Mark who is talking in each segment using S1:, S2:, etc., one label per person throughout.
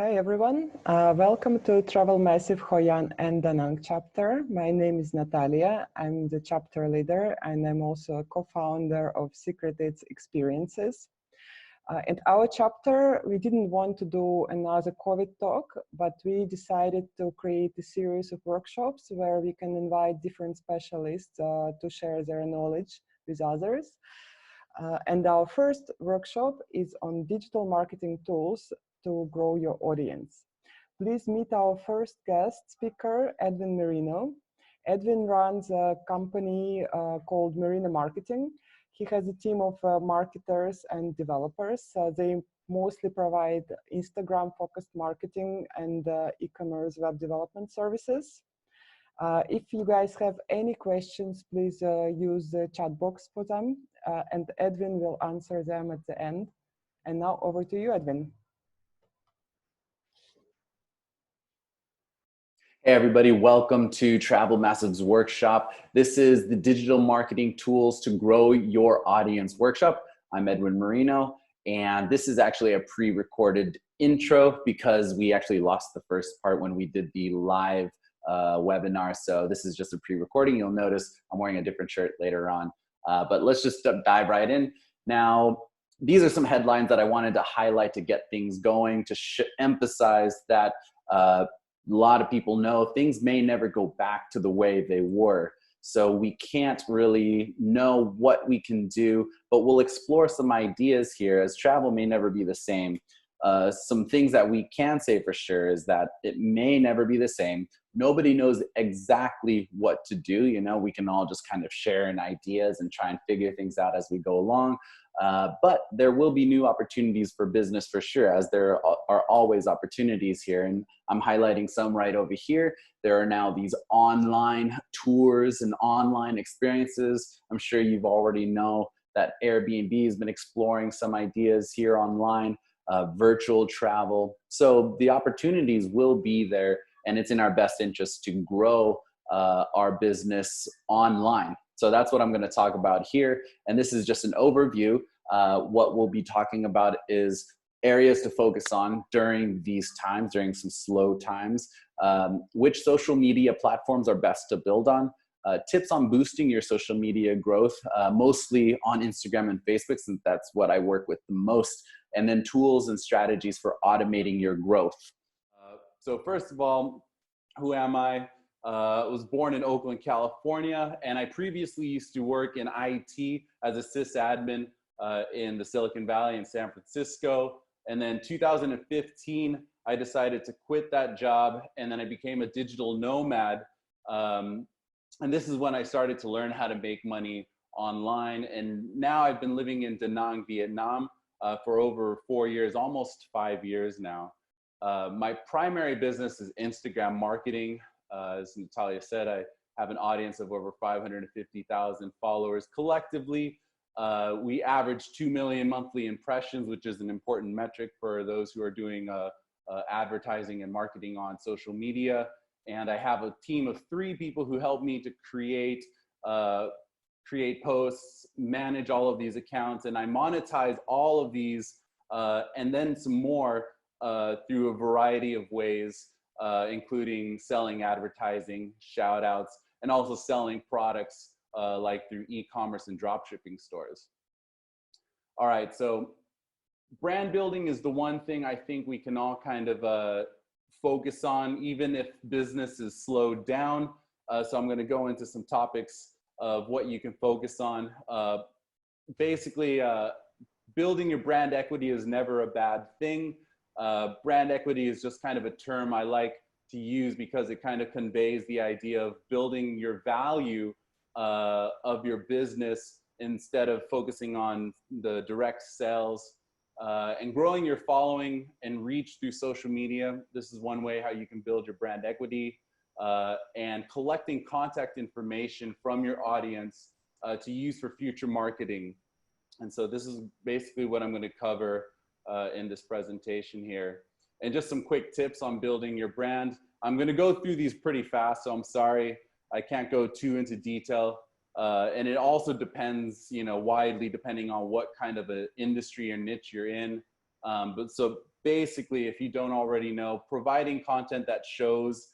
S1: Hi everyone, welcome to Travel Massive Hoi An and Da Nang chapter. My name is Natalia, I'm the chapter leader and I'm also a co-founder of Secreted Experiences. In our chapter, we didn't want to do another COVID talk, but we decided to create a series of workshops where we can invite different specialists to share their knowledge with others. And our first workshop is on digital marketing tools to grow your audience. Please meet our first guest speaker, Edwin Merino. Edwin runs a company called Merino Marketing. He has a team of marketers and developers. They mostly provide Instagram-focused marketing and e-commerce web development services. If you guys have any questions, please use the chat box for them, and Edwin will answer them at the end. And now over to you, Edwin.
S2: Hey everybody, welcome to Travel Massive's workshop. This is the Digital Marketing Tools to Grow Your Audience workshop. I'm Edwin Marino, and this is actually a pre-recorded intro because we actually lost the first part when we did the live webinar. So this is just a pre-recording. You'll notice I'm wearing a different shirt later on, but let's just dive right in. Now, these are some headlines that I wanted to highlight to get things going, to emphasize that a lot of people know things may never go back to the way they were. So we can't really know what we can do, but we'll explore some ideas here as travel may never be the same. Some things that we can say for sure is that it may never be the same. Nobody knows exactly what to do. You know, we can all just kind of share in ideas and try and figure things out as we go along. But there will be new opportunities for business for sure, as there are always opportunities here. And I'm highlighting some right over here. There are now these online tours and online experiences. I'm sure you've already know that Airbnb has been exploring some ideas here online, virtual travel. So the opportunities will be there, and it's in our best interest to grow our business online. So that's what I'm going to talk about here. And this is just an overview. What we'll be talking about is areas to focus on during these times, during some slow times, which social media platforms are best to build on, tips on boosting your social media growth, mostly on Instagram and Facebook, since that's what I work with the most, and then tools and strategies for automating your growth. So first of all, who am I? Was born in Oakland, California, and I previously used to work in IT as a sysadmin in the Silicon Valley in San Francisco. And then 2015, I decided to quit that job, and then I became a digital nomad. And this is when I started to learn how to make money online. And now I've been living in Da Nang, Vietnam for over 4 years, almost 5 years now. My primary business is Instagram marketing. As Natalia said, I have an audience of over 550,000 followers. Collectively, we average 2 million monthly impressions, which is an important metric for those who are doing advertising and marketing on social media. And I have a team of 3 people who help me to create posts, manage all of these accounts, and I monetize all of these and then some more through a variety of ways, including selling advertising, shout outs, and also selling products like through e-commerce and dropshipping stores. All right, so brand building is the one thing I think we can all kind of focus on, even if business is slowed down. So I'm gonna go into some topics of what you can focus on. Basically, building your brand equity is never a bad thing. Brand equity is just kind of a term I like to use because it kind of conveys the idea of building your value of your business instead of focusing on the direct sales, and growing your following and reach through social media. This is one way how you can build your brand equity, and collecting contact information from your audience to use for future marketing. And so this is basically what I'm going to cover in this presentation here. And just some quick tips on building your brand. I'm going to go through these pretty fast, so I'm sorry I can't go too into detail. And it also depends, you know, widely depending on what kind of an industry or niche you're in. But so basically, if you don't already know, providing content that shows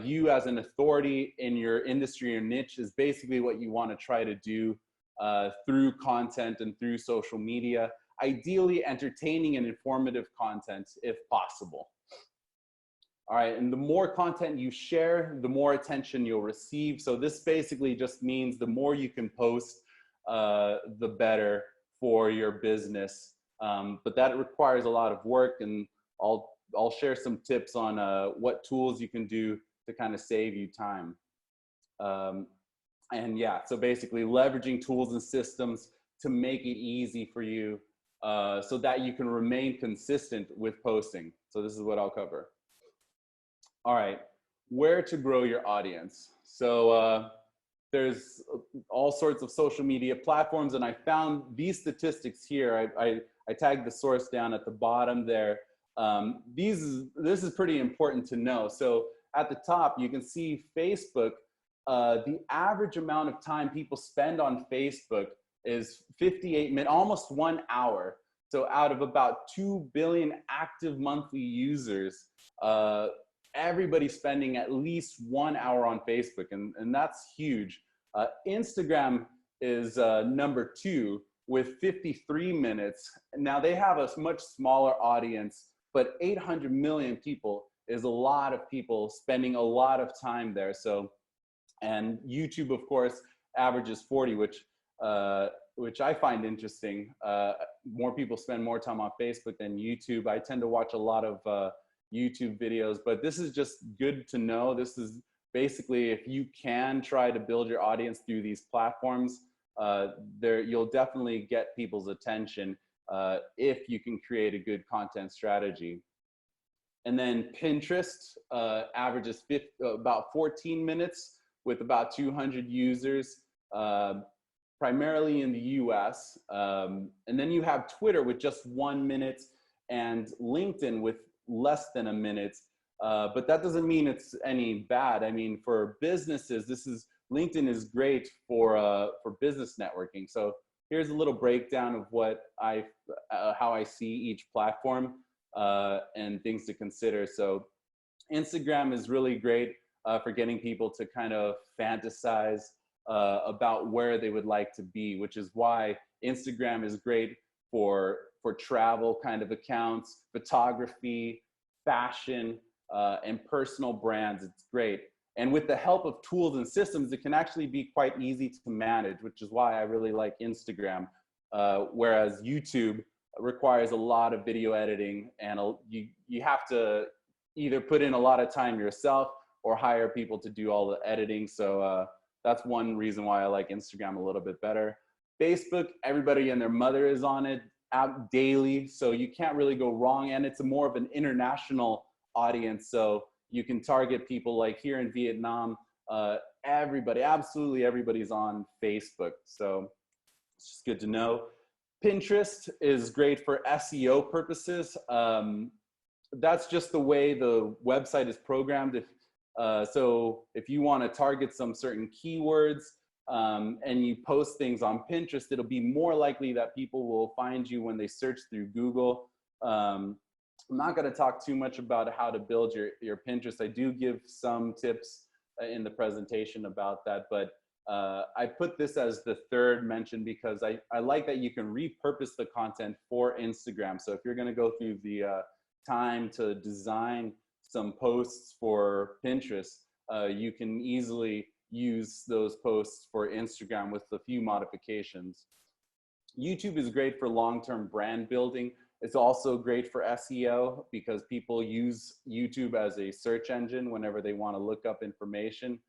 S2: you as an authority in your industry or niche is basically what you want to try to do through content and through social media. Ideally, entertaining and informative content if possible. All right, and the more content you share, the more attention you'll receive. So this basically just means the more you can post, the better for your business. But that requires a lot of work, and I'll share some tips on what tools you can do to kind of save you time. And yeah, so basically leveraging tools and systems to make it easy for you so that you can remain consistent with posting. So this is what I'll cover. All right, where to grow your audience. So there's all sorts of social media platforms, and I found these statistics here. I tagged the source down at the bottom there. This is pretty important to know. So at the top, you can see Facebook. The average amount of time people spend on Facebook is 58 minutes, almost 1 hour. So out of about 2 billion active monthly users, everybody's spending at least 1 hour on Facebook, and that's huge. Instagram is number 2 with 53 minutes. Now they have a much smaller audience, but 800 million people is a lot of people spending a lot of time there. So, and YouTube, of course, averages 40, which I find interesting. More people spend more time on Facebook than YouTube. I tend to watch a lot of YouTube videos, but this is just good to know. This is basically, if you can try to build your audience through these platforms, you'll definitely get people's attention if you can create a good content strategy. And then Pinterest averages about 14 minutes with about 200 users, primarily in the US. And then you have Twitter with just 1 minute and LinkedIn with less than a minute. But that doesn't mean it's any bad. I mean, for businesses, LinkedIn is great for business networking. So here's a little breakdown of what how I see each platform and things to consider. So Instagram is really great for getting people to kind of fantasize about where they would like to be, which is why Instagram is great for travel kind of accounts, photography, fashion, and personal brands. It's great. And with the help of tools and systems, it can actually be quite easy to manage, which is why I really like Instagram. Whereas YouTube requires a lot of video editing, and you have to either put in a lot of time yourself or hire people to do all the editing. So that's one reason why I like Instagram a little bit better. Facebook, everybody and their mother is on it out daily, so you can't really go wrong. And it's more of an international audience, so you can target people like here in Vietnam. Everybody, absolutely everybody's on Facebook, so it's just good to know. Pinterest is great for SEO purposes. That's just the way the website is programmed. So if you want to target some certain keywords and you post things on Pinterest, it'll be more likely that people will find you when they search through Google. I'm not going to talk too much about how to build your Pinterest. I do give some tips in the presentation about that, but I put this as the third mention because I like that you can repurpose the content for Instagram. So if you're going to go through the time to design some posts for Pinterest, you can easily use those posts for Instagram with a few modifications. YouTube is great for long-term brand building. It's also great for SEO because people use YouTube as a search engine whenever they want to look up information.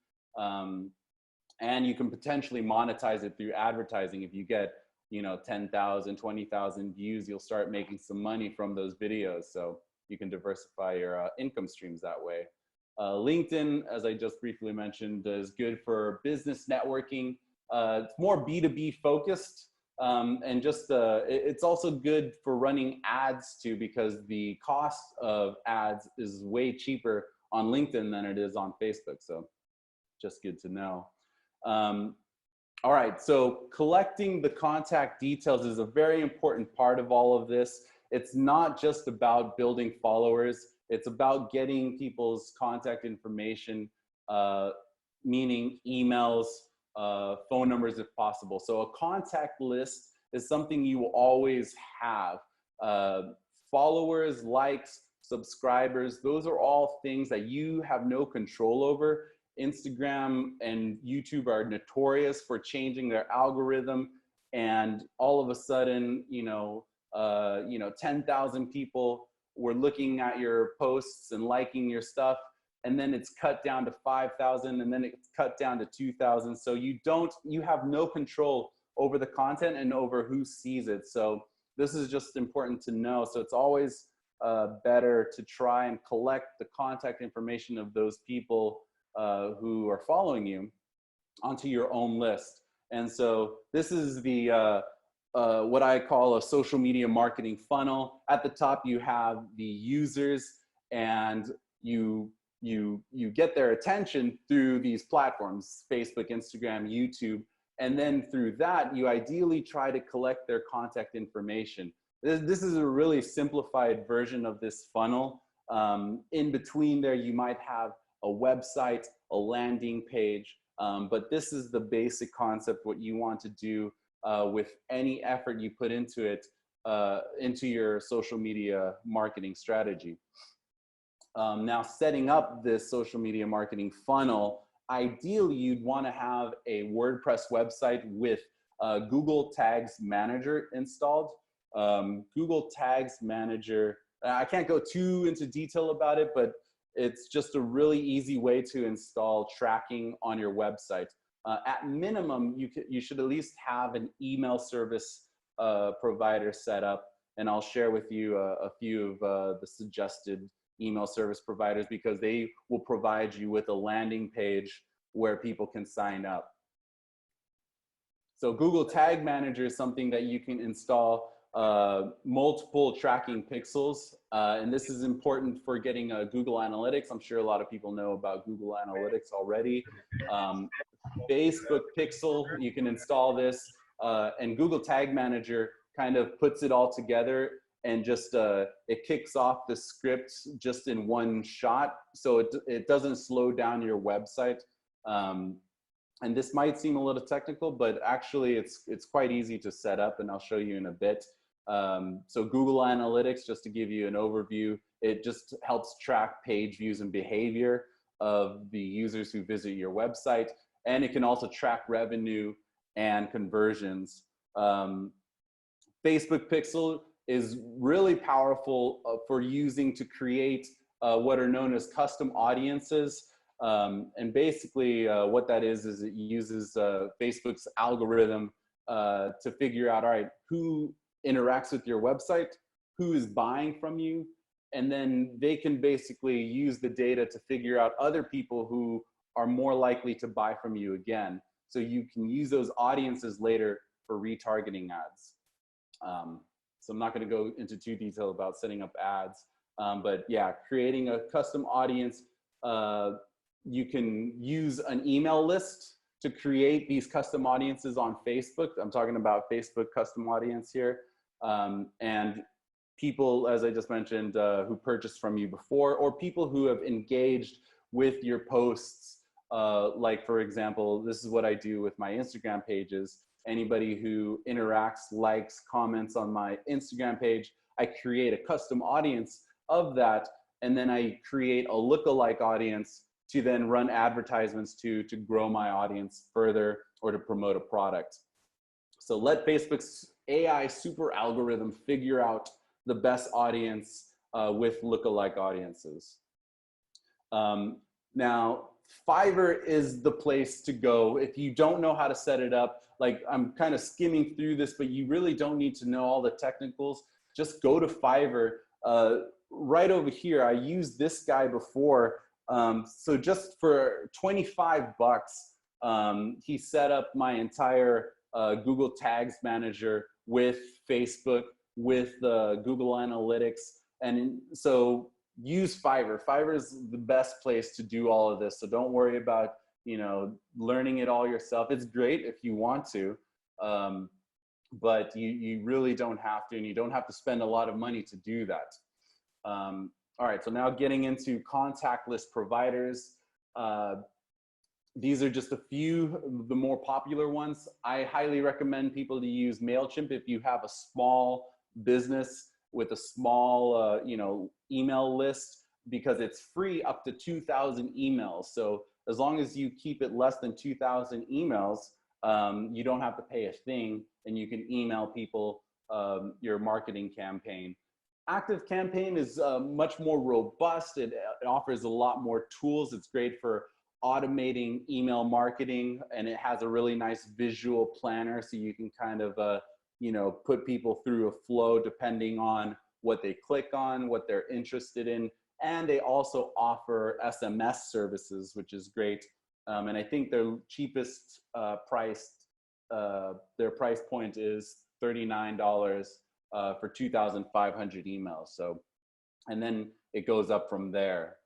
S2: And you can potentially monetize it through advertising. If you get, 10,000, 20,000 views, you'll start making some money from those videos. So you can diversify your income streams that way. LinkedIn, as I just briefly mentioned, is good for business networking. It's more B2B focused. And just it's also good for running ads too, because the cost of ads is way cheaper on LinkedIn than it is on Facebook. So just good to know. All right, so collecting the contact details is a very important part of all of this. it's not just about building followers. It's about getting people's contact information, meaning emails, phone numbers if possible. So a contact list is something you will always have. Followers, likes, subscribers, those are all things that you have no control over. Instagram and YouTube are notorious for changing their algorithm, and all of a sudden, 10,000 people were looking at your posts and liking your stuff, and then it's cut down to 5,000, and then it's cut down to 2,000. So you have no control over the content and over who sees it. So this is just important to know. So it's always better to try and collect the contact information of those people who are following you onto your own list. And so this is the what I call a social media marketing funnel. At the top, you have the users, and you get their attention through these platforms, Facebook, Instagram, YouTube. And then through that, you ideally try to collect their contact information. This is a really simplified version of this funnel. In between there, you might have a website, a landing page, but this is the basic concept, what you want to do with any effort you put into it, into your social media marketing strategy. Now, setting up this social media marketing funnel, ideally you'd want to have a WordPress website with Google Tags Manager installed. Google Tags Manager, I can't go too into detail about it, but it's just a really easy way to install tracking on your website. At minimum, you should at least have an email service provider set up, and I'll share with you a few of the suggested email service providers, because they will provide you with a landing page where people can sign up. So Google Tag Manager is something that you can install multiple tracking pixels, and this is important for getting Google Analytics. I'm sure a lot of people know about Google Analytics already. Facebook Pixel, you can install this, and Google Tag Manager kind of puts it all together, and just it kicks off the script just in one shot, so it doesn't slow down your website. And this might seem a little technical, but actually it's quite easy to set up, and I'll show you in a bit. So Google Analytics, just to give you an overview, it just helps track page views and behavior of the users who visit your website, and it can also track revenue and conversions. Facebook Pixel is really powerful for using to create what are known as custom audiences. And basically what that is it uses Facebook's algorithm to figure out, all right, who interacts with your website, who is buying from you, and then they can basically use the data to figure out other people who are more likely to buy from you again. So you can use those audiences later for retargeting ads. So I'm not going to go into too detail about setting up ads, but yeah, creating a custom audience. You can use an email list to create these custom audiences on Facebook. I'm talking about Facebook custom audience here. And people, as I just mentioned, who purchased from you before, or people who have engaged with your posts. Like, for example, this is what I do with my Instagram pages. Anybody who interacts, likes, comments on my Instagram page, I create a custom audience of that, and then I create a lookalike audience to then run advertisements to grow my audience further or to promote a product. So let Facebook's AI super algorithm figure out the best audience with lookalike audiences. Now, Fiverr is the place to go if you don't know how to set it up. Like, I'm kind of skimming through this, but you really don't need to know all the technicals. Just go to Fiverr. Right over here, I used this guy before. So just for 25 bucks, he set up my entire Google Tags Manager with Facebook, with Google Analytics. And so use Fiverr. Fiverr is the best place to do all of this. So don't worry about, learning it all yourself. It's great if you want to, but you really don't have to, and you don't have to spend a lot of money to do that. All right, so now getting into contactless providers. These are just a few of the more popular ones. I highly recommend people to use MailChimp if you have a small business with a small email list, because it's free up to 2,000 emails. So as long as you keep it less than 2,000 emails, you don't have to pay a thing, and you can email people your marketing campaign. Active Campaign is much more robust. It offers a lot more tools. It's great for automating email marketing, and it has a really nice visual planner, so you can kind of put people through a flow depending on what they click on, what they're interested in. And they also offer SMS services, which is great. And I think their cheapest their price point is $39 for 2,500 emails. So, and then it goes up from there.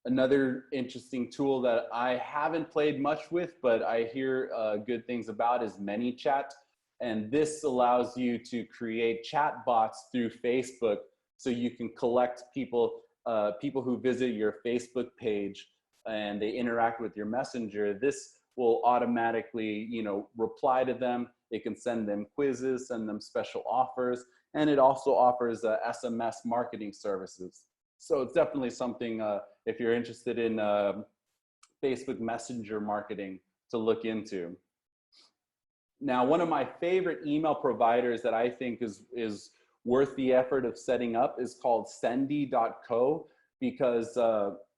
S2: Another interesting tool that I haven't played much with, but I hear good things about, is ManyChat. And this allows you to create chat bots through Facebook, so you can collect people who visit your Facebook page and they interact with your messenger. This will automatically, reply to them. It can send them quizzes, send them special offers, and it also offers SMS marketing services. So it's definitely something, if you're interested in Facebook Messenger marketing, to look into. Now, one of my favorite email providers that I think is worth the effort of setting up is called Sendy.co, because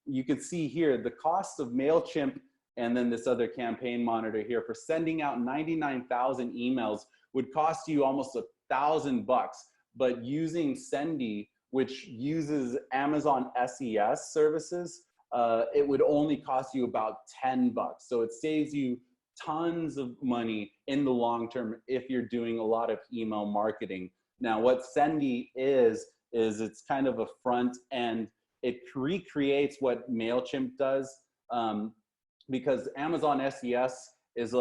S2: you can see here the cost of MailChimp and then this other campaign monitor here for sending out 99,000 emails would cost you almost $1,000. But using Sendy, which uses Amazon SES services, it would only cost you about $10. So it saves you tons of money in the long term if you're doing a lot of email marketing. Now, what Sendy is it's kind of a front end. It recreates what MailChimp does, because Amazon SES is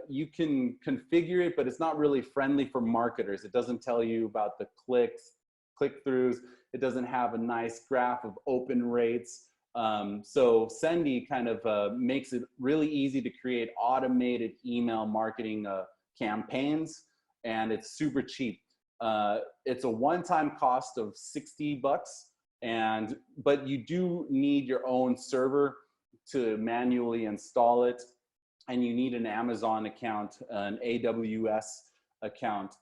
S2: you can configure it, but it's not really friendly for marketers. It doesn't tell you about the click-throughs. It doesn't have a nice graph of open rates. So Sendy kind of makes it really easy to create automated email marketing campaigns, and it's super cheap. It's a one-time cost of $60, but you do need your own server to manually install it, and you need an Amazon account, an AWS account.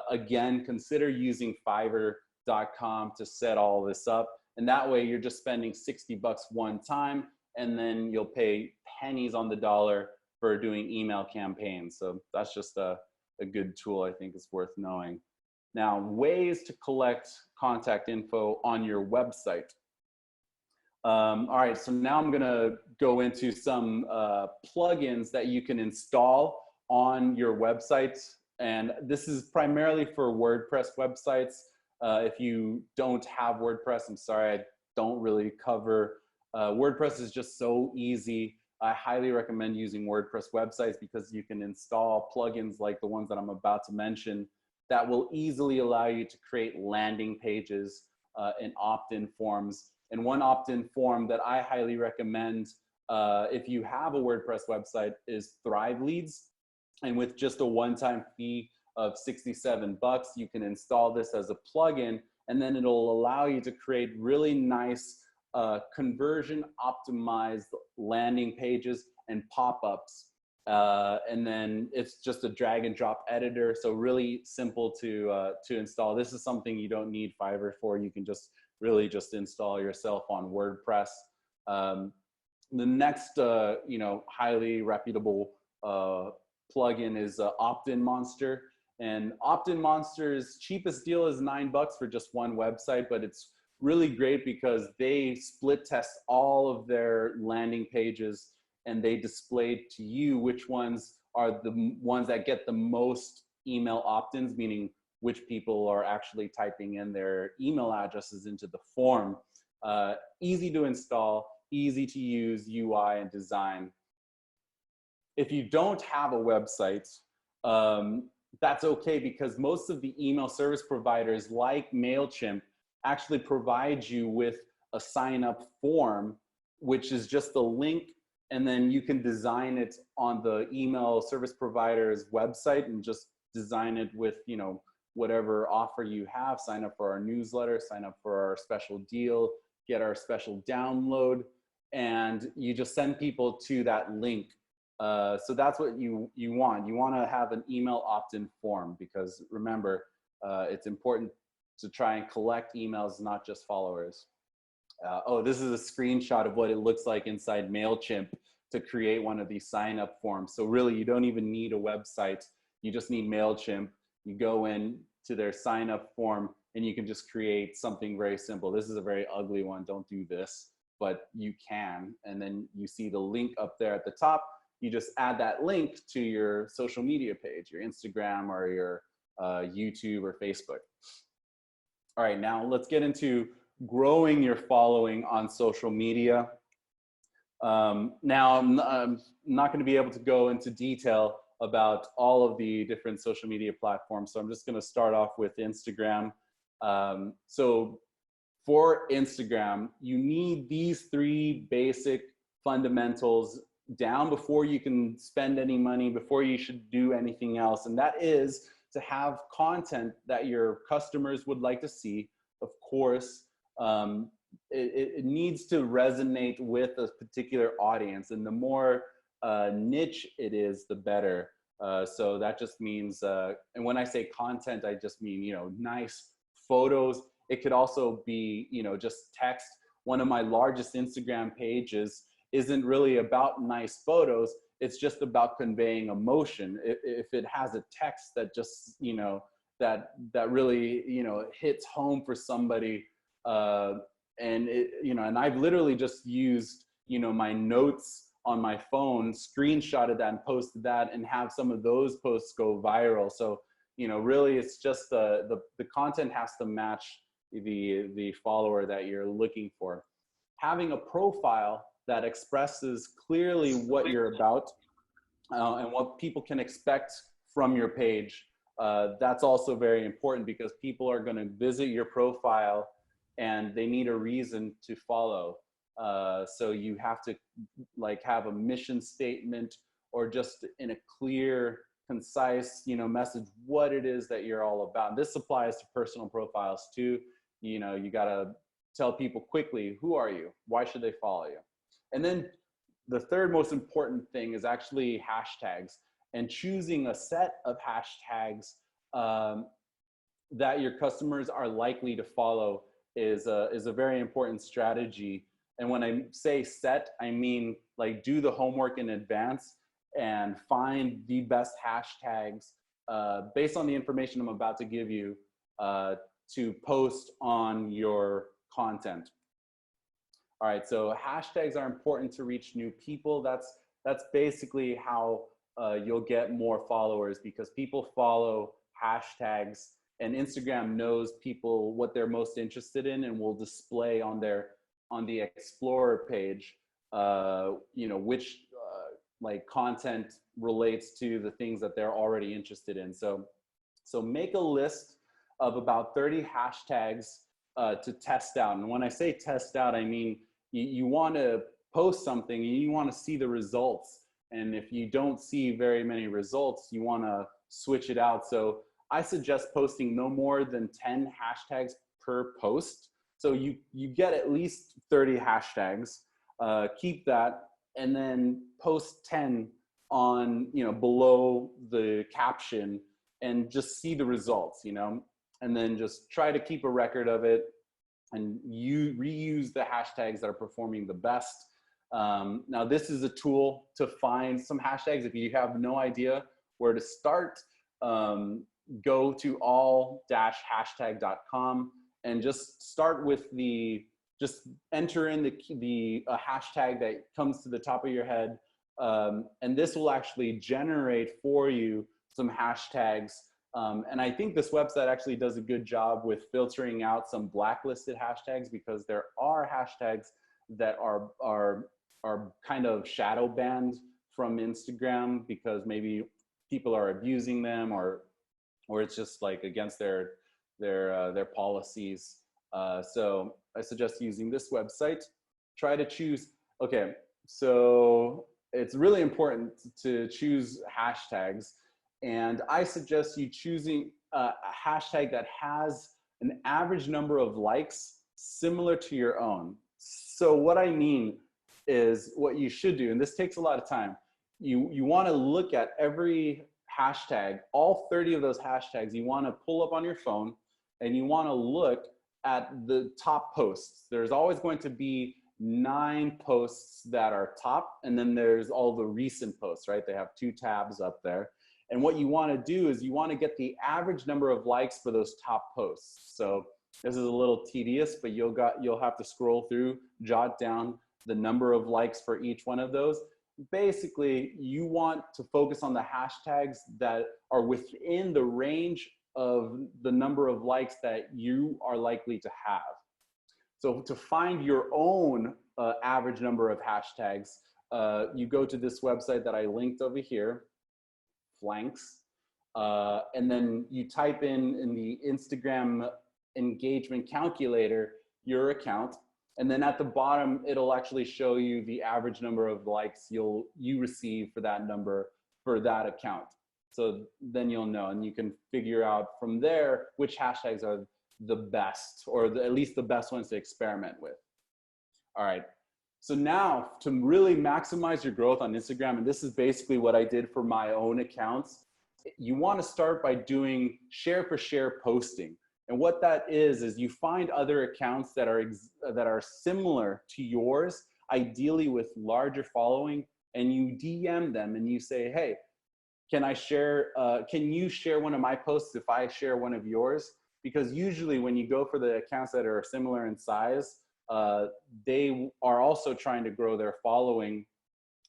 S2: Again, consider using Fiverr.com to set all this up, and that way you're just spending $60 one time, and then you'll pay pennies on the dollar for doing email campaigns. So that's just a good tool I think is worth knowing. Now, ways to collect contact info on your website. All right, so now I'm gonna go into some plugins that you can install on your website. And this is primarily for WordPress websites. If you don't have WordPress, I'm sorry, I don't really cover. WordPress is just so easy. I highly recommend using WordPress websites because you can install plugins like the ones that I'm about to mention that will easily allow you to create landing pages and opt-in forms. And one opt-in form that I highly recommend if you have a WordPress website is Thrive Leads. And with just a one-time fee of $67, you can install this as a plugin, and then it'll allow you to create really nice conversion optimized landing pages and pop-ups. And then it's just a drag and drop editor, so really simple to install. This is something you don't need Fiverr for. You can just really just install yourself on WordPress. The next highly reputable plugin is Opt-in Monster. And Opt-in Monster's cheapest deal is $9 for just one website, but it's really great because they split test all of their landing pages, and they display to you which ones are the ones that get the most email opt-ins, meaning which people are actually typing in their email addresses into the form. Easy to install, easy to use UI and design. If you don't have a website, that's okay, because most of the email service providers like MailChimp actually provide you with a sign up form, which is just a link, and then you can design it on the email service provider's website and just design it with, you know, whatever offer you have. Sign up for our newsletter, sign up for our special deal, get our special download, and you just send people to that link. So that's what you want. You want to have an email opt-in form, because remember, it's important to try and collect emails, not just followers. Oh, this is a screenshot of what it looks like inside MailChimp to create one of these sign-up forms. So really, you don't even need a website. You just need MailChimp. You go in to their sign-up form, and you can just create something very simple. This is a very ugly one. Don't do this, but you can. And then you see the link up there at the top. You just add that link to your social media page, your Instagram or your YouTube or Facebook. All right, now let's get into growing your following on social media. Now, I'm not going to be able to go into detail about all of the different social media platforms, so I'm just going to start off with Instagram. So for Instagram, you need these 3 basic fundamentals down before you can spend any money, before you should do anything else. And that is to have content that your customers would like to see. Of course, it needs to resonate with a particular audience, and the more niche it is, the better. So that just means, and when I say content, I just mean, you know, nice photos. It could also be, you know, just text. One of my largest Instagram pages isn't really about nice photos. It's just about conveying emotion. If it has a text that just, you know, that really, you know, hits home for somebody, and it, you know, and I've literally just used, you know, my notes on my phone, screenshotted that and posted that, and have some of those posts go viral. So, you know, really it's just the content has to match the follower that you're looking for. Having a profile that expresses clearly what you're about and what people can expect from your page. That's also very important, because people are going to visit your profile and they need a reason to follow. So you have to like have a mission statement, or just in a clear, concise, you know, message what it is that you're all about. And this applies to personal profiles too. You know, you got to tell people quickly, who are you? Why should they follow you? And then the third most important thing is actually hashtags, and choosing a set of hashtags that your customers are likely to follow is a very important strategy. And when I say set, I mean like do the homework in advance and find the best hashtags based on the information I'm about to give you to post on your content. All right, so hashtags are important to reach new people. That's basically how you'll get more followers, because people follow hashtags, and Instagram knows people what they're most interested in, and will display on the Explorer page, you know, which like content relates to the things that they're already interested in. So make a list of about 30 hashtags to test out. And when I say test out, I mean you want to post something and you want to see the results. And if you don't see very many results, you want to switch it out. So I suggest posting no more than 10 hashtags per post. So you get at least 30 hashtags, keep that, and then post 10 on, you know, below the caption, and just see the results, you know, and then just try to keep a record of it, and you reuse the hashtags that are performing the best. Now this is a tool to find some hashtags. If you have no idea where to start, go to all-hashtag.com and just start with just enter in the hashtag that comes to the top of your head. And this will actually generate for you some hashtags. And I think this website actually does a good job with filtering out some blacklisted hashtags, because there are hashtags that are kind of shadow banned from Instagram because maybe people are abusing them, or it's just like against their policies. So I suggest using this website. Try to choose. Okay, so it's really important to choose hashtags, and I suggest you choosing a hashtag that has an average number of likes similar to your own. So what I mean is, what you should do, and this takes a lot of time, you want to look at every hashtag, all 30 of those hashtags, you want to pull up on your phone, and you want to look at the top posts. There's always going to be 9 posts that are top, and then there's all the recent posts, right? They have 2 tabs up there. And what you want to do is you want to get the average number of likes for those top posts. So this is a little tedious, but you'll have to scroll through, jot down the number of likes for each one of those. Basically, you want to focus on the hashtags that are within the range of the number of likes that you are likely to have. So to find your own average number of hashtags, you go to this website that I linked over here, Flanks, and then you type in the Instagram engagement calculator your account, and then at the bottom it'll actually show you the average number of likes you receive for that number for that account. So then you'll know, and you can figure out from there which hashtags are the best, or at least the best ones to experiment with. All right. So now, to really maximize your growth on Instagram, and this is basically what I did for my own accounts, you want to start by doing share for share posting. And what that is you find other accounts that are similar to yours, ideally with larger following, and you DM them and you say, hey, can you share one of my posts if I share one of yours? Because usually when you go for the accounts that are similar in size, they are also trying to grow their following,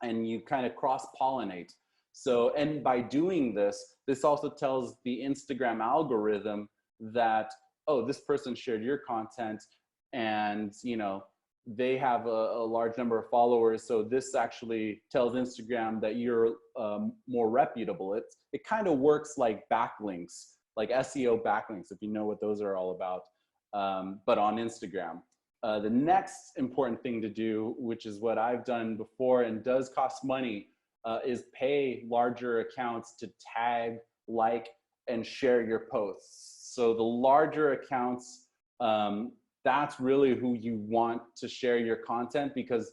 S2: and you kind of cross-pollinate. So, and by doing this also tells the Instagram algorithm that, oh, this person shared your content, and they have a large number of followers. So this actually tells Instagram that you're more reputable. It kind of works like backlinks, like SEO backlinks, if you know what those are all about, but on Instagram. The next important thing to do, which is what I've done before and does cost money, is pay larger accounts to tag, like, and share your posts. So the larger accounts, that's really who you want to share your content, because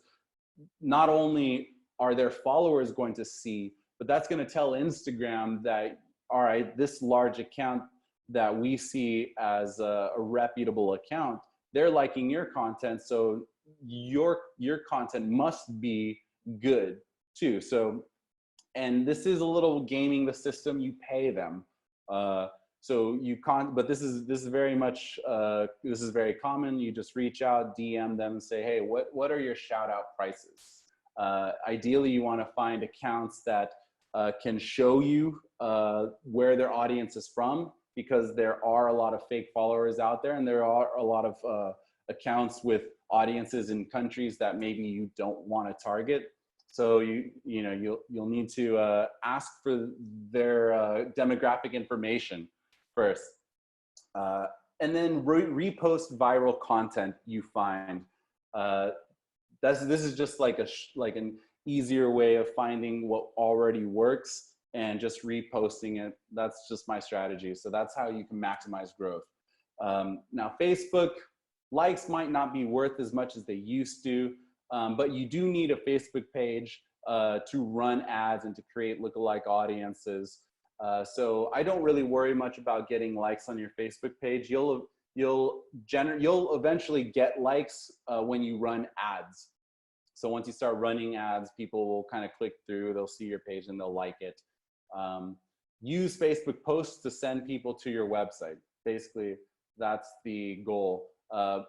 S2: not only are their followers going to see, but that's going to tell Instagram that, all right, this large account that we see as a reputable account, they're liking your content, so your content must be good too. So, and this is a little gaming the system. You pay them, so but this is very much this is very common. You just reach out, DM them, and say, hey, what are your shout out prices? Ideally, you want to find accounts that can show you where their audience is from, because there are a lot of fake followers out there, and there are a lot of accounts with audiences in countries that maybe you don't want to target. So you'll need to ask for their demographic information first, and then repost viral content you find. This is just like an easier way of finding what already works and just reposting it. That's just my strategy. So that's how you can maximize growth. Now, Facebook likes might not be worth as much as they used to, but you do need a Facebook page to run ads and to create lookalike audiences. So I don't really worry much about getting likes on your Facebook page. You'll eventually get likes when you run ads. So once you start running ads, people will kind of click through, they'll see your page and they'll like it. Use Facebook posts to send people to your website. Basically, that's the goal.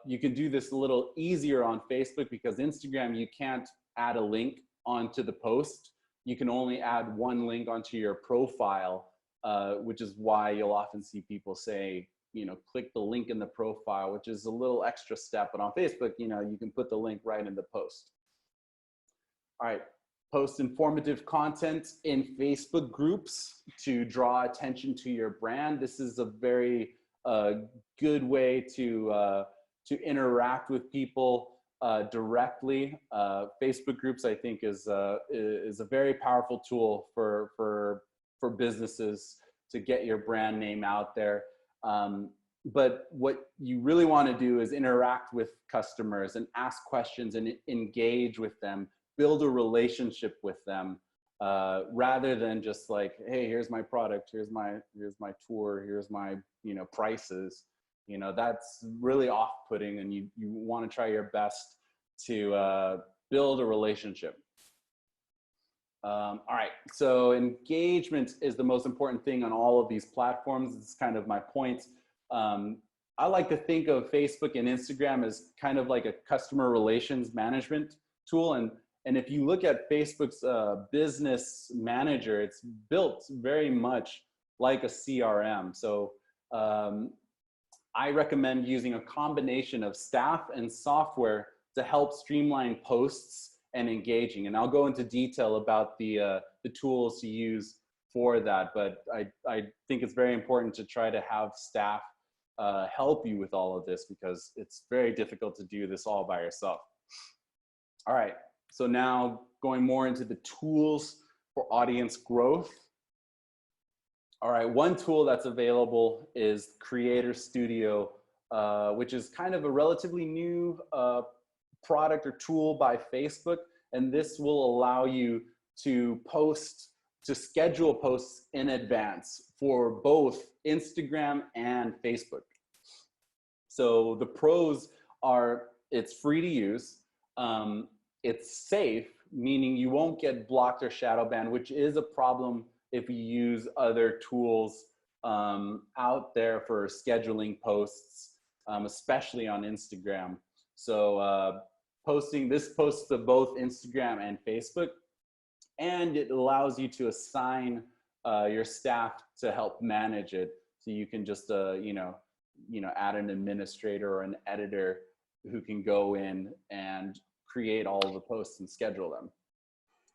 S2: You can do this a little easier on Facebook, because Instagram, you can't add a link onto the post. You can only add one link onto your profile, which is why you'll often see people say, click the link in the profile, which is a little extra step. But on Facebook, you can put the link right in the post. All right. post informative content in Facebook groups to draw attention to your brand. This is a very good way to interact with people directly. Facebook groups, I think, is a very powerful tool for businesses to get your brand name out there. But what you really want to do is interact with customers and ask questions and engage with them, build a relationship with them, rather than just like, hey, here's my product, here's my tour, here's my prices. That's really off-putting, and you want to try your best to build a relationship. All right, so engagement is the most important thing on all of these platforms. It's kind of my point. I like to think of Facebook and Instagram as kind of like a customer relations management tool. And if you look at Facebook's business manager, it's built very much like a CRM. So I recommend using a combination of staff and software to help streamline posts and engaging. And I'll go into detail about the tools to use for that. But I think it's very important to try to have staff help you with all of this, because it's very difficult to do this all by yourself. All right, so now going more into the tools for audience growth. All right, one tool that's available is Creator Studio, which is kind of a relatively new product or tool by Facebook. And this will allow you to schedule posts in advance for both Instagram and Facebook. So the pros are, it's free to use. It's safe, meaning you won't get blocked or shadow banned, which is a problem if you use other tools out there for scheduling posts, especially on Instagram. So this posts to both Instagram and Facebook, and it allows you to assign your staff to help manage it. So you can just add an administrator or an editor who can go in and create all of the posts and schedule them.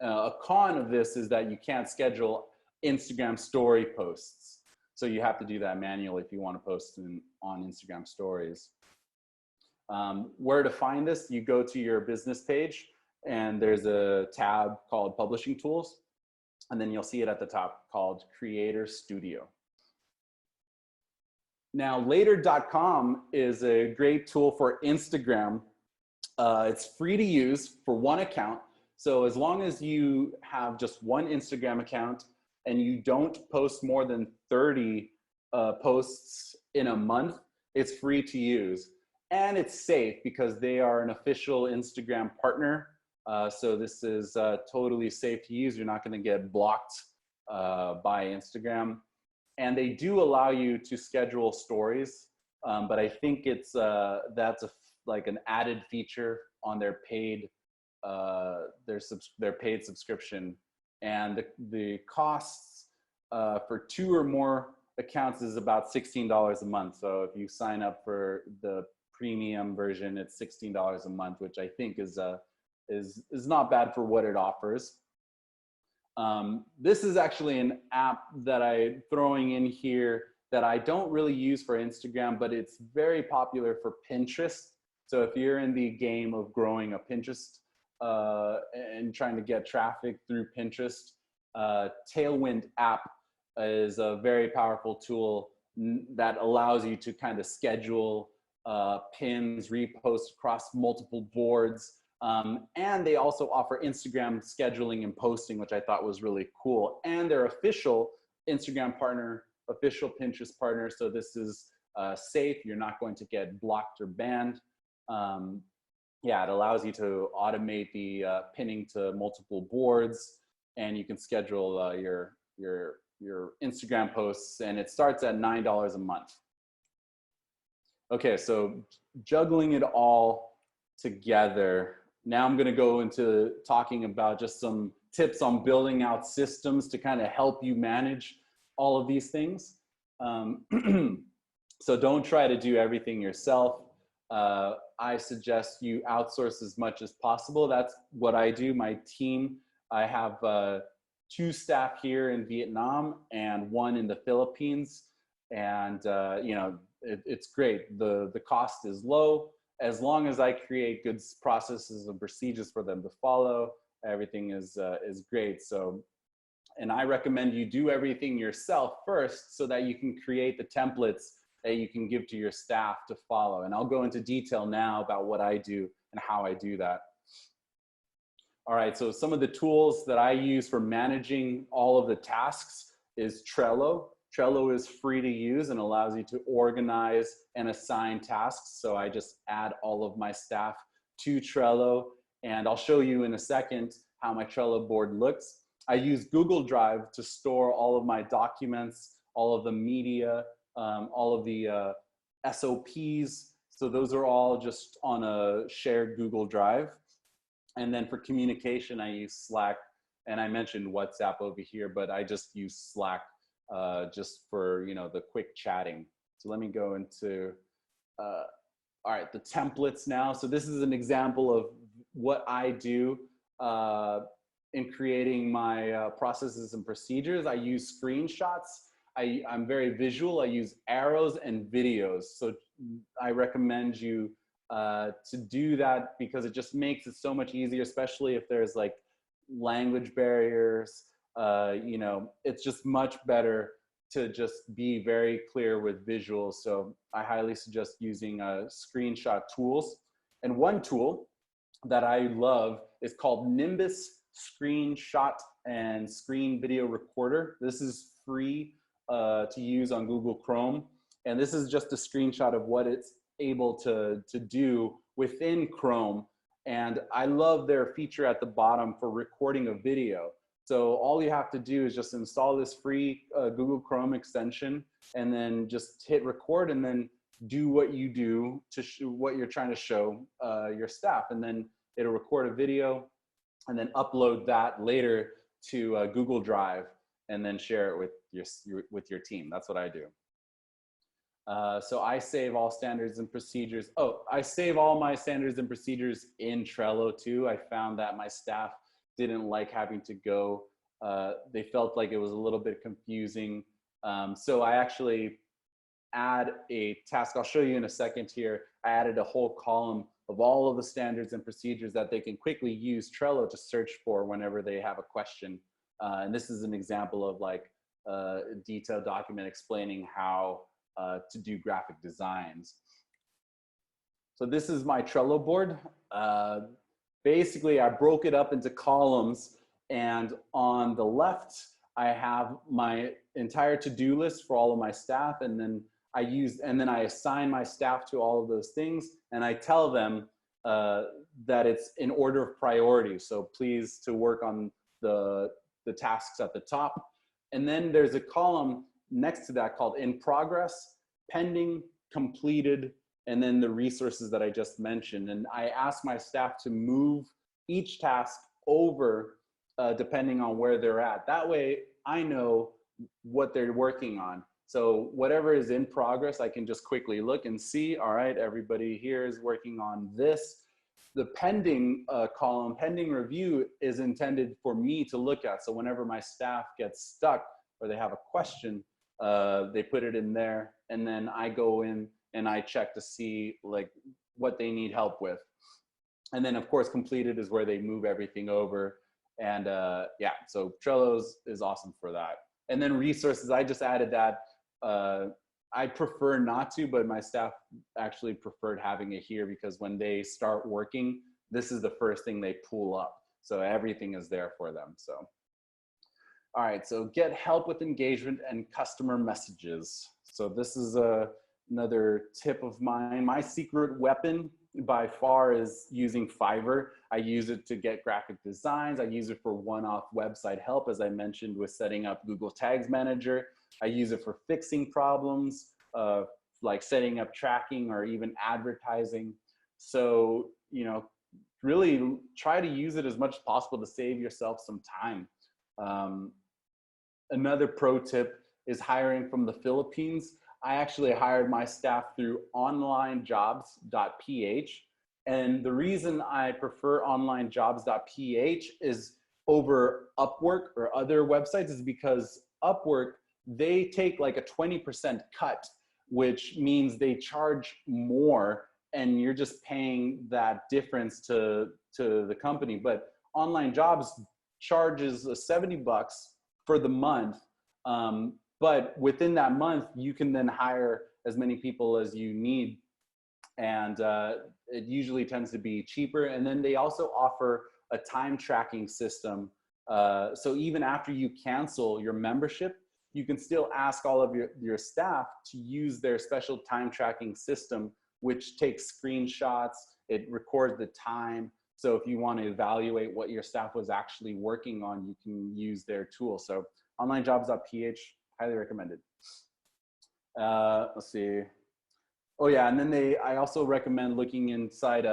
S2: A con of this is that you can't schedule Instagram story posts. So you have to do that manually if you want to post on Instagram stories. Where to find this? You go to your business page and there's a tab called Publishing Tools. And then you'll see it at the top called Creator Studio. Now, later.com is a great tool for Instagram. It's free to use for one account. So as long as you have just one Instagram account and you don't post more than 30 posts in a month, it's free to use. And it's safe because they are an official Instagram partner. So this is totally safe to use. You're not going to get blocked by Instagram. And they do allow you to schedule stories, but I think that's like an added feature on their paid paid subscription. And the costs for 2 or more accounts is about $16 a month. So if you sign up for the premium version, it's $16 a month, which I think is not bad for what it offers. This is actually an app that I'm throwing in here that I don't really use for Instagram, but it's very popular for Pinterest. So if you're in the game of growing a Pinterest and trying to get traffic through Pinterest, Tailwind app is a very powerful tool that allows you to kind of schedule pins, reposts across multiple boards. And they also offer Instagram scheduling and posting, which I thought was really cool. And they're official Instagram partner, official Pinterest partner. So this is safe. You're not going to get blocked or banned. Yeah, it allows you to automate the pinning to multiple boards, and you can schedule your Instagram posts, and it starts at $9 a month. Okay, so juggling it all together. Now I'm going to go into talking about just some tips on building out systems to kind of help you manage all of these things. So don't try to do everything yourself. I suggest you outsource as much as possible. That's what I do. My team I have 2 staff here in Vietnam and 1 in the Philippines. And you know, it's great. The cost is low. As long as I create good processes and procedures for them to follow, everything is great. So, and I recommend you do everything yourself first so that you can create the templates that you can give to your staff to follow. And I'll go into detail now about what I do and how I do that. All right, so some of the tools that I use for managing all of the tasks is Trello. Trello is free to use and allows you to organize and assign tasks. So I just add all of my staff to Trello, and I'll show you in a second how my Trello board looks. I use Google Drive to store all of my documents, all of the media, all of the SOPs. So those are all just on a shared Google Drive. And then for communication, I use Slack, and I mentioned WhatsApp over here, but I just use Slack just for, you know, the quick chatting. So let me go into, all right, the templates now. So this is an example of what I do in creating my processes and procedures. I use screenshots. I'm very visual. I use arrows and videos. So I recommend you to do that because it just makes it so much easier, especially if there's like language barriers. You know, it's just much better to just be very clear with visuals. So I highly suggest using screenshot tools. And one tool that I love is called Nimbus Screenshot and Screen Video Recorder. This is free to use on Google Chrome. And this is just a screenshot of what it's able to do within Chrome. And I love their feature at the bottom for recording a video. So all you have to do is just install this free Google Chrome extension and then just hit record and then do what you do to what you're trying to show your staff. And then it'll record a video and then upload that later to Google Drive and then share it with your team. That's what I do. So I save all standards and procedures. Oh, I save all my standards and procedures in Trello too. I found that my staff didn't like having to go. They felt like it was a little bit confusing. So I actually add a task. I'll show you in a second here. I added a whole column of all of the standards and procedures that they can quickly use Trello to search for whenever they have a question. And this is an example of like a detailed document explaining how to do graphic designs. So this is my Trello board. Basically, I broke it up into columns, and on the left, I have my entire to-do list for all of my staff, and then I assign my staff to all of those things, and I tell them that it's in order of priority. So please to work on the tasks at the top. And then there's a column next to that called in progress, pending, completed, and then the resources that I just mentioned. And I ask my staff to move each task over depending on where they're at. That way I know what they're working on. So whatever is in progress, I can just quickly look and see, all right, everybody here is working on this. The pending column, pending review, is intended for me to look at. So whenever my staff gets stuck or they have a question, they put it in there, and then I go in and I check to see like what they need help with. And then of course completed is where they move everything over. And yeah, so Trello is awesome for that. And then resources, I just added that. I prefer not to, but my staff actually preferred having it here because when they start working, this is the first thing they pull up. So everything is there for them. So, all right, so get help with engagement and customer messages. So this is another tip of mine. My secret weapon by far is using Fiverr. I use it to get graphic designs. I use it for one-off website help, as I mentioned, with setting up Google Tags Manager. I use it for fixing problems, like setting up tracking or even advertising. So, you know, really try to use it as much as possible to save yourself some time. Another pro tip is hiring from the Philippines. I actually hired my staff through onlinejobs.ph. And the reason I prefer onlinejobs.ph is over Upwork or other websites is because Upwork, they take like a 20% cut, which means they charge more and you're just paying that difference to the company. But Online Jobs charges 70 bucks for the month. But within that month, you can then hire as many people as you need. And it usually tends to be cheaper. And then they also offer a time tracking system. So even after you cancel your membership, you can still ask all of your staff to use their special time tracking system, which takes screenshots, it records the time. So if you want to evaluate what your staff was actually working on, you can use their tool. So onlinejobs.ph, highly recommended. Let's see. Oh yeah, and then I also recommend looking inside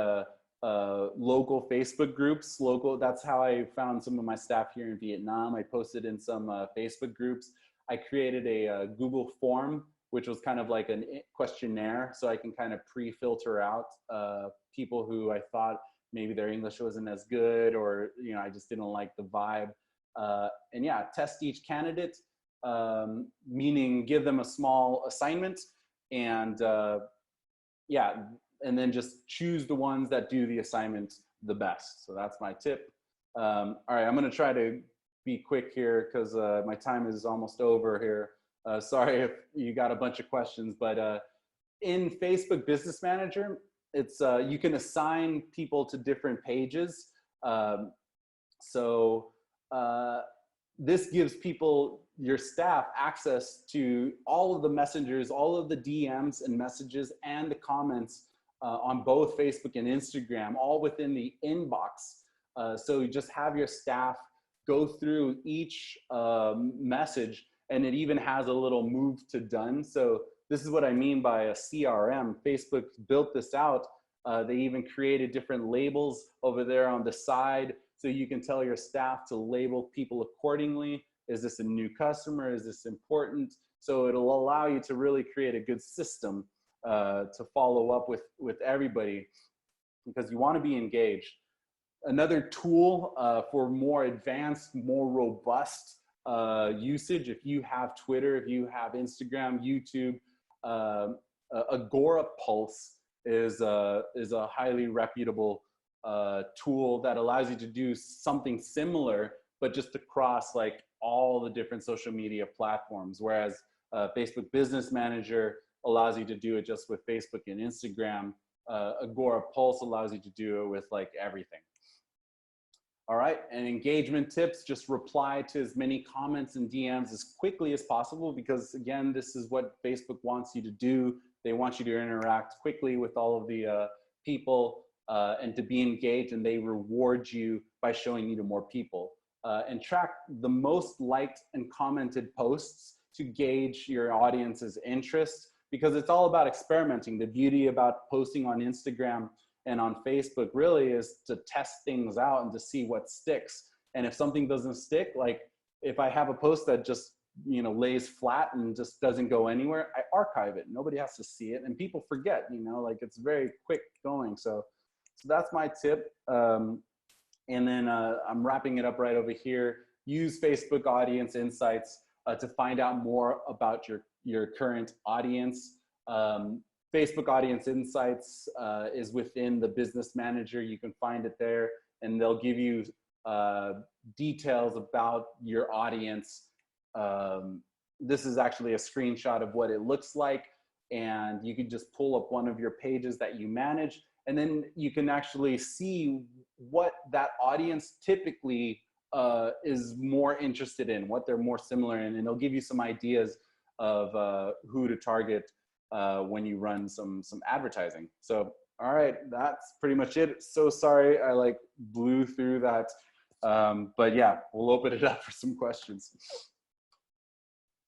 S2: local Facebook groups. That's how I found some of my staff here in Vietnam. I posted in some Facebook groups. I created a Google form, which was kind of like a questionnaire, so I can kind of pre-filter out people who I thought maybe their English wasn't as good, or I just didn't like the vibe. And yeah, test each candidate, meaning give them a small assignment, and yeah, and then just choose the ones that do the assignment the best. So that's my tip. All right, I'm gonna try to be quick here because my time is almost over here. Sorry if you got a bunch of questions, but in Facebook Business Manager, it's you can assign people to different pages. This gives your staff, access to all of the messengers, all of the DMs and messages and the comments on both Facebook and Instagram, all within the inbox. So you just have your staff go through each message, and it even has a little move to done. So this is what I mean by a CRM. Facebook built this out. They even created different labels over there on the side, so you can tell your staff to label people accordingly. Is this a new customer? Is this important? So it'll allow you to really create a good system to follow up with everybody, because you want to be engaged. Another tool for more advanced, more robust usage, if you have Twitter, if you have Instagram, YouTube, Agora Pulse is a highly reputable tool that allows you to do something similar, but just across like all the different social media platforms. Whereas Facebook Business Manager allows you to do it just with Facebook and Instagram. Agora Pulse allows you to do it with like everything. All right, and engagement tips, just reply to as many comments and DMs as quickly as possible, because again, this is what Facebook wants you to do. They want you to interact quickly with all of the people and to be engaged, and they reward you by showing you to more people. And track the most liked and commented posts to gauge your audience's interest, because it's all about experimenting. The beauty about posting on Instagram and on Facebook really is to test things out and to see what sticks. And if something doesn't stick, like if I have a post that just lays flat and just doesn't go anywhere, I archive it. Nobody has to see it, and people forget. Like it's very quick going. So that's my tip. And then I'm wrapping it up right over here. Use Facebook Audience Insights to find out more about your current audience. Facebook Audience Insights is within the Business Manager. You can find it there, and they'll give you details about your audience. This is actually a screenshot of what it looks like, and you can just pull up one of your pages that you manage, and then you can actually see what that audience typically is more interested in, what they're more similar in, and it'll give you some ideas of who to target when you run some advertising. So, all right, that's pretty much it. So sorry, I like blew through that. But yeah, we'll open it up for some questions.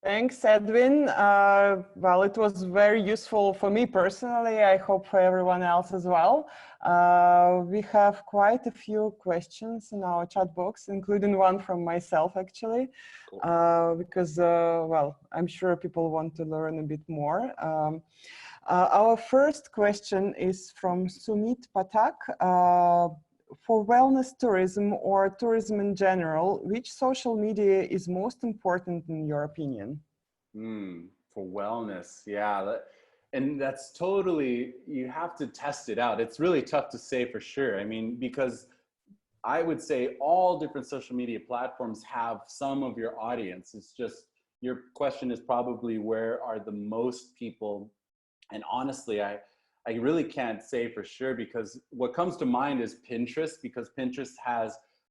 S1: Thanks, Edwin. Well, it was very useful for me personally. I hope for everyone else as well. We have quite a few questions in our chat box, including one from myself, actually, cool. Because, well, I'm sure people want to learn a bit more. Our first question is from Sumit Patak. for wellness tourism or tourism in general, which social media is most important in your opinion?
S2: For wellness, yeah. And that's totally, you have to test it out. It's really tough to say for sure. I mean, because I would say all different social media platforms have some of your audience. It's just, your question is probably where are the most people? And honestly, I really can't say for sure, because what comes to mind is Pinterest, because Pinterest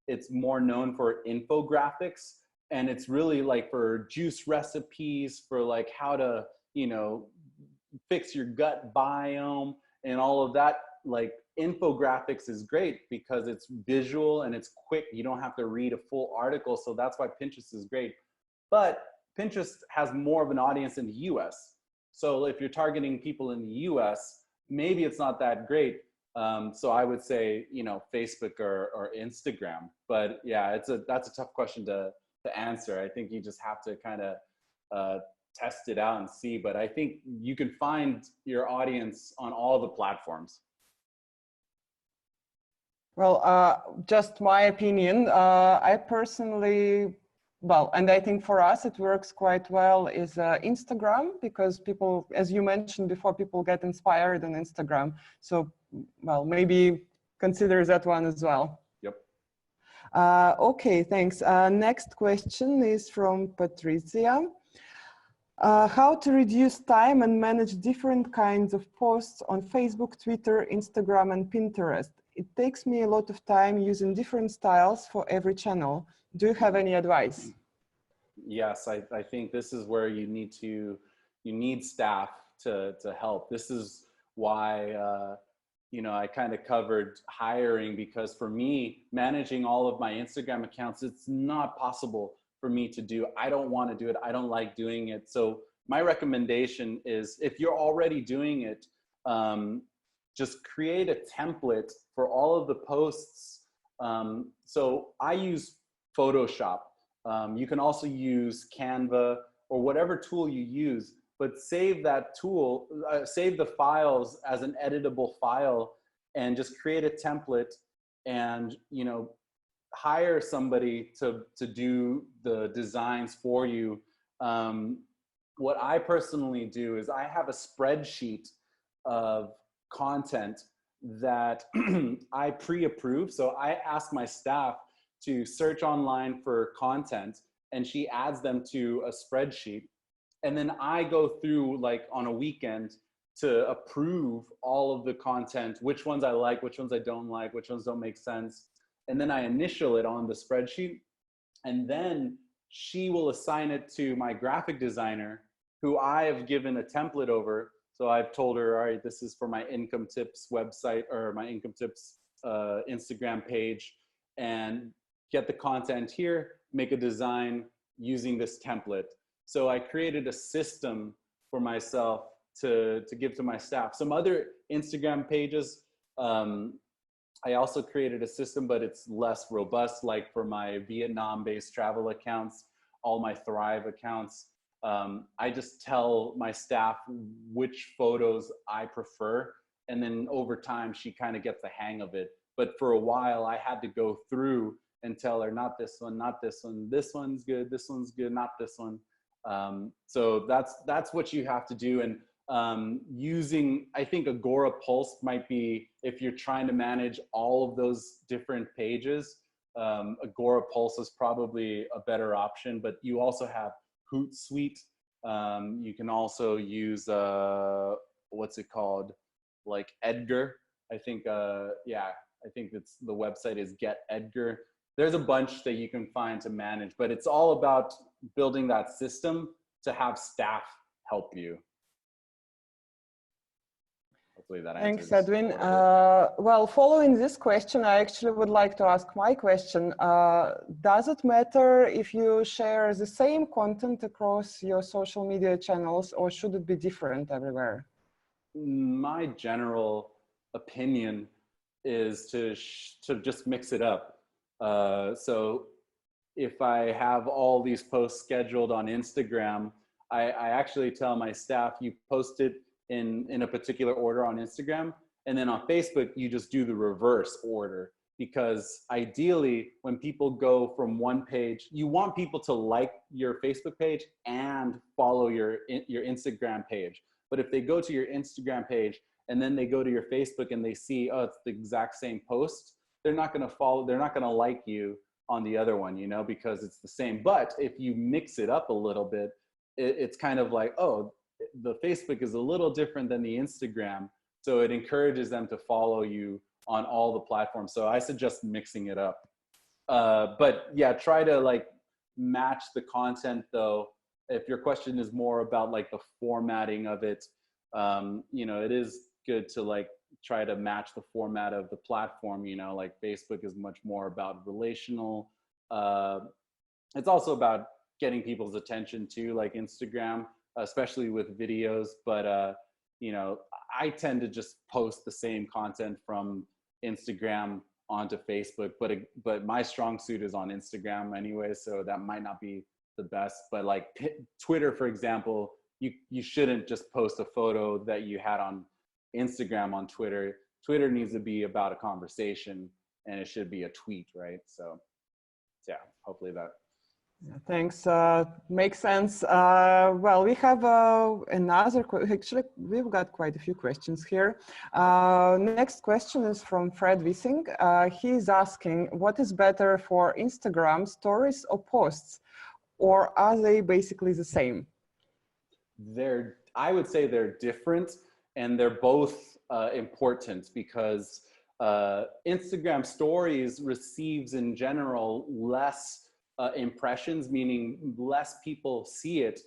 S2: it's more known for infographics, and it's really like for juice recipes, for like how to, you know, fix your gut biome and all of that. Like infographics is great because it's visual and it's quick. You don't have to read a full article. So that's why Pinterest is great. But Pinterest has more of an audience in the US. So if you're targeting people in the US, maybe it's not that great. So I would say, you know, Facebook or Instagram. But yeah, that's a tough question to answer. I think you just have to kind of test it out and see. But I think you can find your audience on all the platforms.
S1: Well, just my opinion, I personally, well, and I think for us it works quite well, is Instagram, because people, as you mentioned before, people get inspired on Instagram. So, well, maybe consider that one as well.
S2: Yep.
S1: Okay, thanks. Next question is from Patricia. How to reduce time and manage different kinds of posts on Facebook, Twitter, Instagram, and Pinterest? It takes me a lot of time using different styles for every channel. Do you have any advice?
S2: Yes, I think this is where you need staff to help. This is why, you know, I kind of covered hiring, because for me, managing all of my Instagram accounts, it's not possible for me to do. I don't want to do it. I don't like doing it. So my recommendation is, if you're already doing it, just create a template for all of the posts. So I use Photoshop. You can also use Canva or whatever tool you use, but save that tool, save the files as an editable file, and just create a template, and, you know, hire somebody to do the designs for you. What I personally do is I have a spreadsheet of content that I pre-approve. So I ask my staff to search online for content, and she adds them to a spreadsheet. And then I go through, like on a weekend, to approve all of the content, which ones I like, which ones I don't like, which ones don't make sense. And then I initial it on the spreadsheet. And then she will assign it to my graphic designer, who I have given a template over. So I've told her, all right, this is for my income tips website, or my income tips Instagram page, and get the content here, make a design using this template. So I created a system for myself to give to my staff. Some other Instagram pages, I also created a system, but it's less robust, like for my Vietnam-based travel accounts, all my Thrive accounts. I just tell my staff which photos I prefer, and then over time, she kind of gets the hang of it. But for a while, I had to go through and tell her, not this one, not this one, this one's good, not this one. So that's what you have to do. And using, I think Agora Pulse might be, if you're trying to manage all of those different pages, Agora Pulse is probably a better option. But you also have Hootsuite. You can also use, what's it called? Like Edgar. I think, yeah, I think it's, the website is Get Edgar. There's a bunch that you can find to manage, but it's all about building that system to have staff help you. Hopefully that answers.
S1: Thanks, Edwin. Well, following this question, I actually would like to ask my question. Does it matter if you share the same content across your social media channels, or should it be different everywhere?
S2: My general opinion is to just mix it up. So if I have all these posts scheduled on Instagram, I actually tell my staff, you post it in a particular order on Instagram, and then on Facebook, you just do the reverse order. because ideally when people go from one page, you want people to like your Facebook page and follow your Instagram page. But if they go to your Instagram page and then they go to your Facebook and they see, oh, it's the exact same post, they're not going to follow, they're not going to like you on the other one, you know, because it's the same. But if you mix it up a little bit, it's kind of like, oh, the Facebook is a little different than the Instagram. So it encourages them to follow you on all the platforms. So I suggest mixing it up. But yeah, try to like match the content though. If your question is more about like the formatting of it, you know, it is good to like try to match the format of the platform, you know, like Facebook is much more about relational. It's also about getting people's attention too, like Instagram, especially with videos. But, you know, I tend to just post the same content from Instagram onto Facebook, but my strong suit is on Instagram anyway, so that might not be the best. But like Twitter, for example, you shouldn't just post a photo that you had on Instagram on Twitter. Twitter needs to be about a conversation, and it should be a tweet, right? So yeah, hopefully that.
S1: Yeah, thanks. Makes sense. Well, we have another, actually, we've got quite a few questions here. Next question is from Fred Wissing. He's asking, what is better for Instagram, stories or posts? Or are they basically the same?
S2: I would say they're different, and they're both important because Instagram stories receives in general less impressions, meaning less people see it.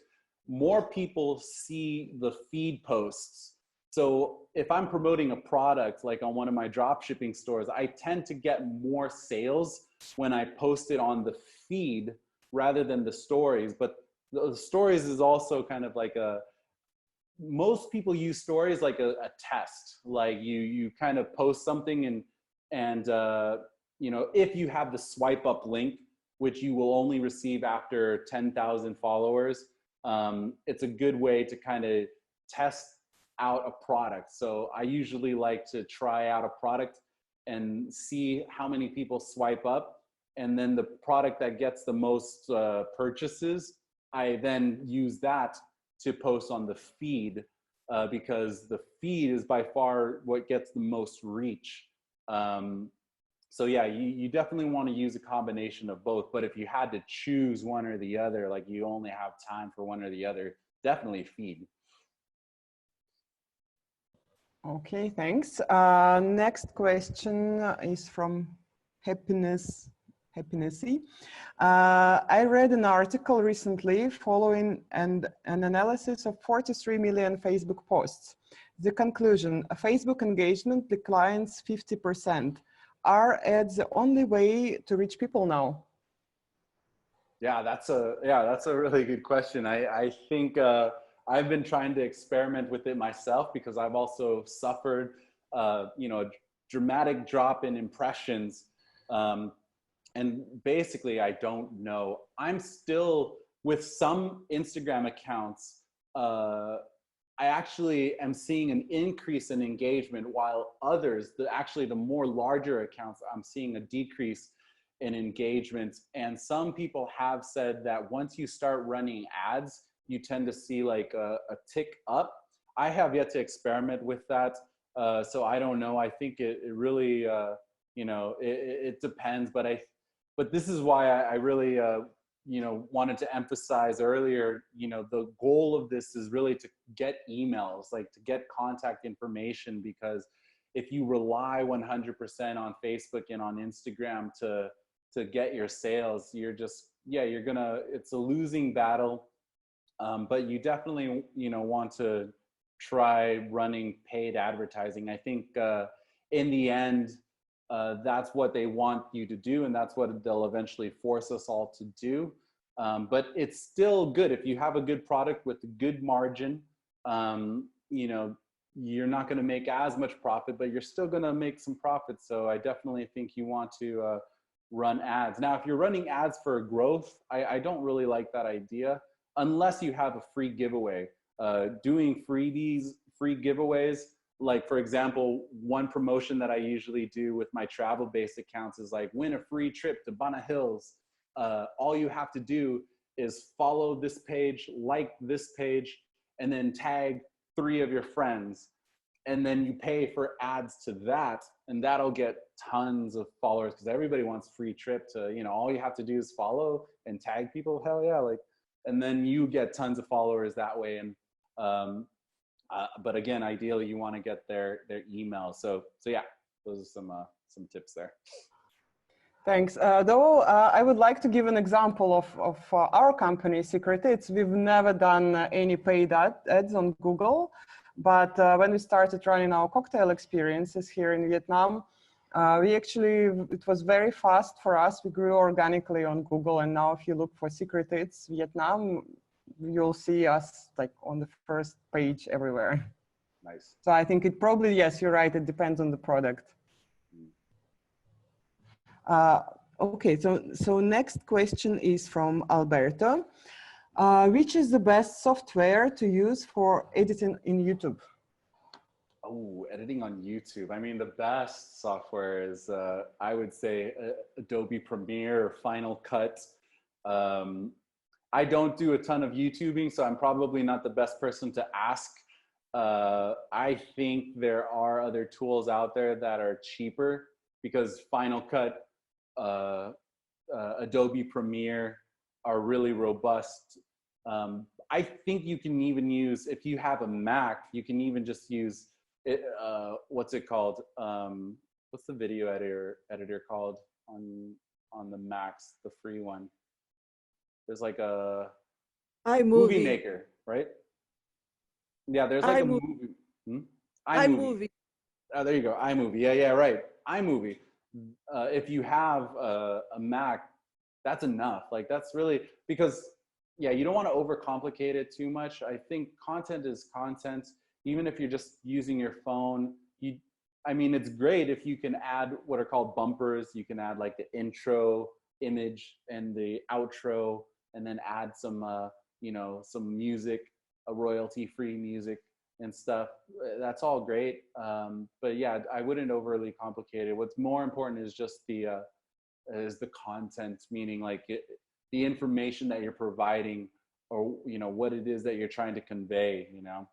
S2: More people see the feed posts. So if I'm promoting a product, like on one of my drop shipping stores, I tend to get more sales when I post it on the feed rather than the stories. But the stories is also kind of like most people use stories like a test. Like you kind of post something and you know, if you have the swipe up link, which you will only receive after 10,000 followers, it's a good way to kind of test out a product. So I usually like to try out a product and see how many people swipe up. And then the product that gets the most purchases, I then use that to post on the feed because the feed is by far what gets the most reach. So yeah, you definitely want to use a combination of both, but if you had to choose one or the other, like you only have time for one or the other, definitely feed.
S1: Okay, thanks. Next question is from Happinessy. I read an article recently following an analysis of 43 million Facebook posts. The conclusion, Facebook engagement declines 50%. Are ads the only way to reach people now?
S2: Yeah, that's a really good question. I think I've been trying to experiment with it myself because I've also suffered, you know, a dramatic drop in impressions. And basically, I don't know. I'm still with some Instagram accounts. I actually am seeing an increase in engagement, while others, actually the more larger accounts, I'm seeing a decrease in engagement. And some people have said that once you start running ads, you tend to see like a tick up. I have yet to experiment with that. So I don't know. I think it really, you know, it depends. But this is why I really, you know, wanted to emphasize earlier, you know, the goal of this is really to get emails, like to get contact information, because if you rely 100% on Facebook and on Instagram to get your sales, you're just, yeah, it's a losing battle. But you definitely, you know, want to try running paid advertising. I think in the end, that's what they want you to do, and that's what they'll eventually force us all to do. But it's still good if you have a good product with a good margin. You know, you're not going to make as much profit, but you're still going to make some profit. So I definitely think you want to run ads. Now, if you're running ads for growth, I don't really like that idea unless you have a free giveaway. Doing free giveaways like, for example, one promotion that I usually do with my travel-based accounts is like, win a free trip to Bana Hills. All you have to do is follow this page, like this page, and then tag 3 of your friends. And then you pay for ads to that, and that'll get tons of followers, because everybody wants free trip to, you know, all you have to do is follow and tag people. Hell yeah. Like, and then you get tons of followers that way. And, but again, ideally you want to get their email. So yeah, those are some tips there.
S1: Thanks. Though I would like to give an example of our company, Secret Eats. We've never done any paid ads on Google, but when we started running our cocktail experiences here in Vietnam, it was very fast for us. We grew organically on Google, and now if you look for Secret Eats Vietnam, you'll see us like on the first page everywhere.
S2: Nice.
S1: So I think it probably, yes, you're right, it depends on the product. Okay, so next question is from Alberto. Which is the best software to use for editing in YouTube?
S2: Oh, editing on YouTube. I mean, the best software is, I would say, Adobe Premiere or Final Cut. I don't do a ton of YouTubing, so I'm probably not the best person to ask. I think there are other tools out there that are cheaper, because Final Cut, Adobe Premiere are really robust. I think you can even use, if you have a Mac, you can even just use it, what's it called? What's the video editor called on the Macs, the free one? There's like a Movie Maker, right? Yeah, there's like a movie. iMovie. Oh, there you go, iMovie. Yeah, right. iMovie. If you have a Mac, that's enough. Like, that's really, because yeah, you don't want to overcomplicate it too much. I think content is content. Even if you're just using your phone, I mean, it's great if you can add what are called bumpers. You can add like the intro image and the outro, and then add some, you know, some music, a royalty-free music and stuff. That's all great. But yeah, I wouldn't overly complicate it. What's more important is just the content, meaning like the information that you're providing, or, you know, what it is that you're trying to convey, you know?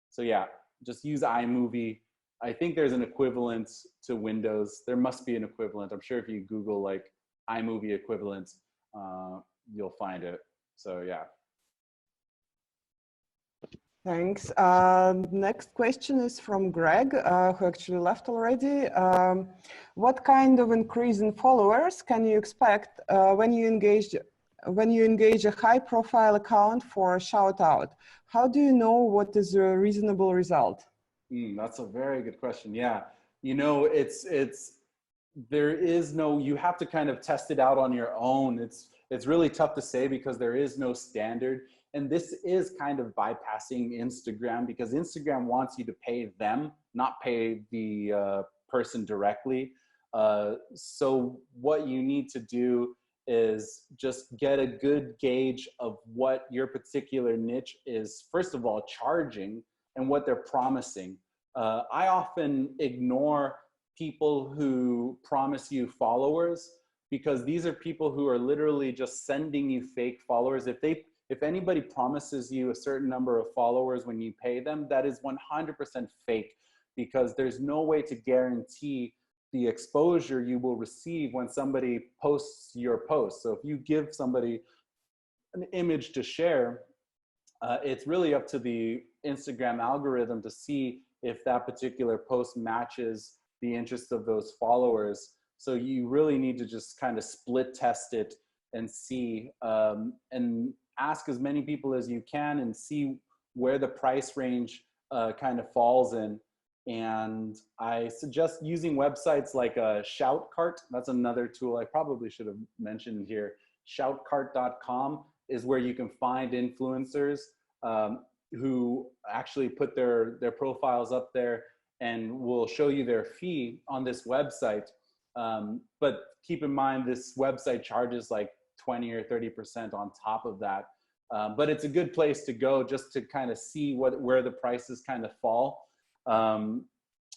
S2: So yeah, just use iMovie. I think there's an equivalent to Windows. There must be an equivalent. I'm sure if you Google like iMovie equivalent, you'll find it. So yeah.
S1: Thanks. Next question is from Greg, who actually left already. What kind of increase in followers can you expect when you engage a high-profile account for a shout-out? How do you know what is a reasonable result?
S2: That's a very good question. Yeah, you know, there is no, you have to kind of test it out on your own. It's really tough to say, because there is no standard. And this is kind of bypassing Instagram, because Instagram wants you to pay them, not pay the person directly. So what you need to do is just get a good gauge of what your particular niche is, first of all, charging, and what they're promising. I often ignore people who promise you followers, because these are people who are literally just sending you fake followers. If anybody promises you a certain number of followers when you pay them, that is 100% fake, because there's no way to guarantee the exposure you will receive when somebody posts your post. So if you give somebody an image to share, it's really up to the Instagram algorithm to see if that particular post matches the interests of those followers. So you really need to just kind of split test it and see, and ask as many people as you can, and see where the price range kind of falls in. And I suggest using websites like Shoutcart. That's another tool I probably should have mentioned here. Shoutcart.com is where you can find influencers who actually put their profiles up there, and will show you their fee on this website. But keep in mind, this website charges like 20 or 30% on top of that. But it's a good place to go just to kind of see where the prices kind of fall. And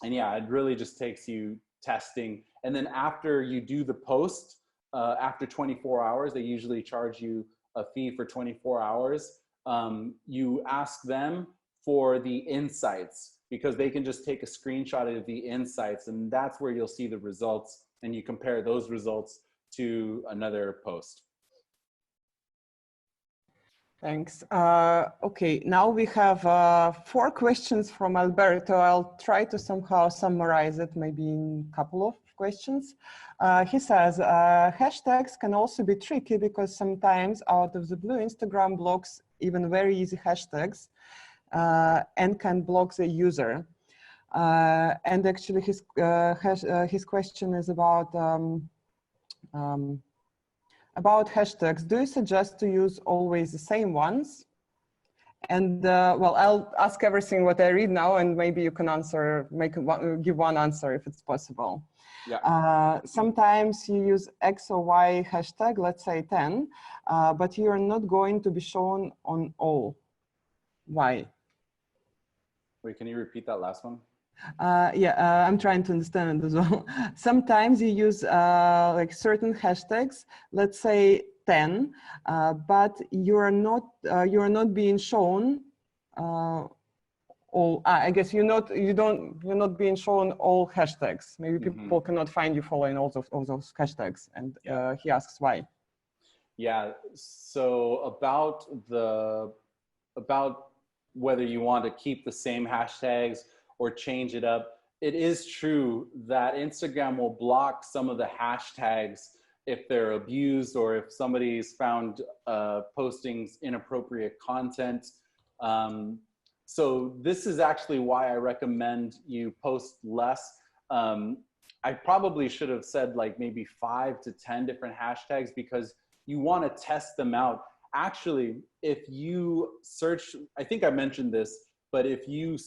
S2: yeah, it really just takes you testing. And then after you do the post, after 24 hours, they usually charge you a fee for 24 hours. You ask them for the insights, because they can just take a screenshot of the insights, and that's where you'll see the results, and you compare those results to another post.
S1: Thanks. Okay, now we have 4 questions from Alberto. I'll try to somehow summarize it, maybe in a couple of questions. He says, hashtags can also be tricky because sometimes out of the blue, Instagram blocks even very easy hashtags and can block the user. And actually his question is about hashtags. Do you suggest to use always the same ones? And well, I'll ask everything what I read now, and maybe you can answer, give one answer if it's possible.
S2: Yeah.
S1: Sometimes you use X or Y hashtag, let's say 10, but you are not going to be shown on all. Why?
S2: Wait, can you repeat that last one?
S1: Yeah, I'm trying to understand it as well. Sometimes you use like certain hashtags, let's say 10, but you're not being shown all. I guess you're not being shown all hashtags. Maybe people cannot find you following all those hashtags, and he asks why.
S2: Yeah. So about whether you want to keep the same hashtags or change it up, it is true that Instagram will block some of the hashtags if they're abused, or if somebody's found posting inappropriate content. So this is actually why I recommend you post less. I probably should have said like maybe 5 to 10 different hashtags, because you want to test them out. Actually, if you search, I think I mentioned this, but if you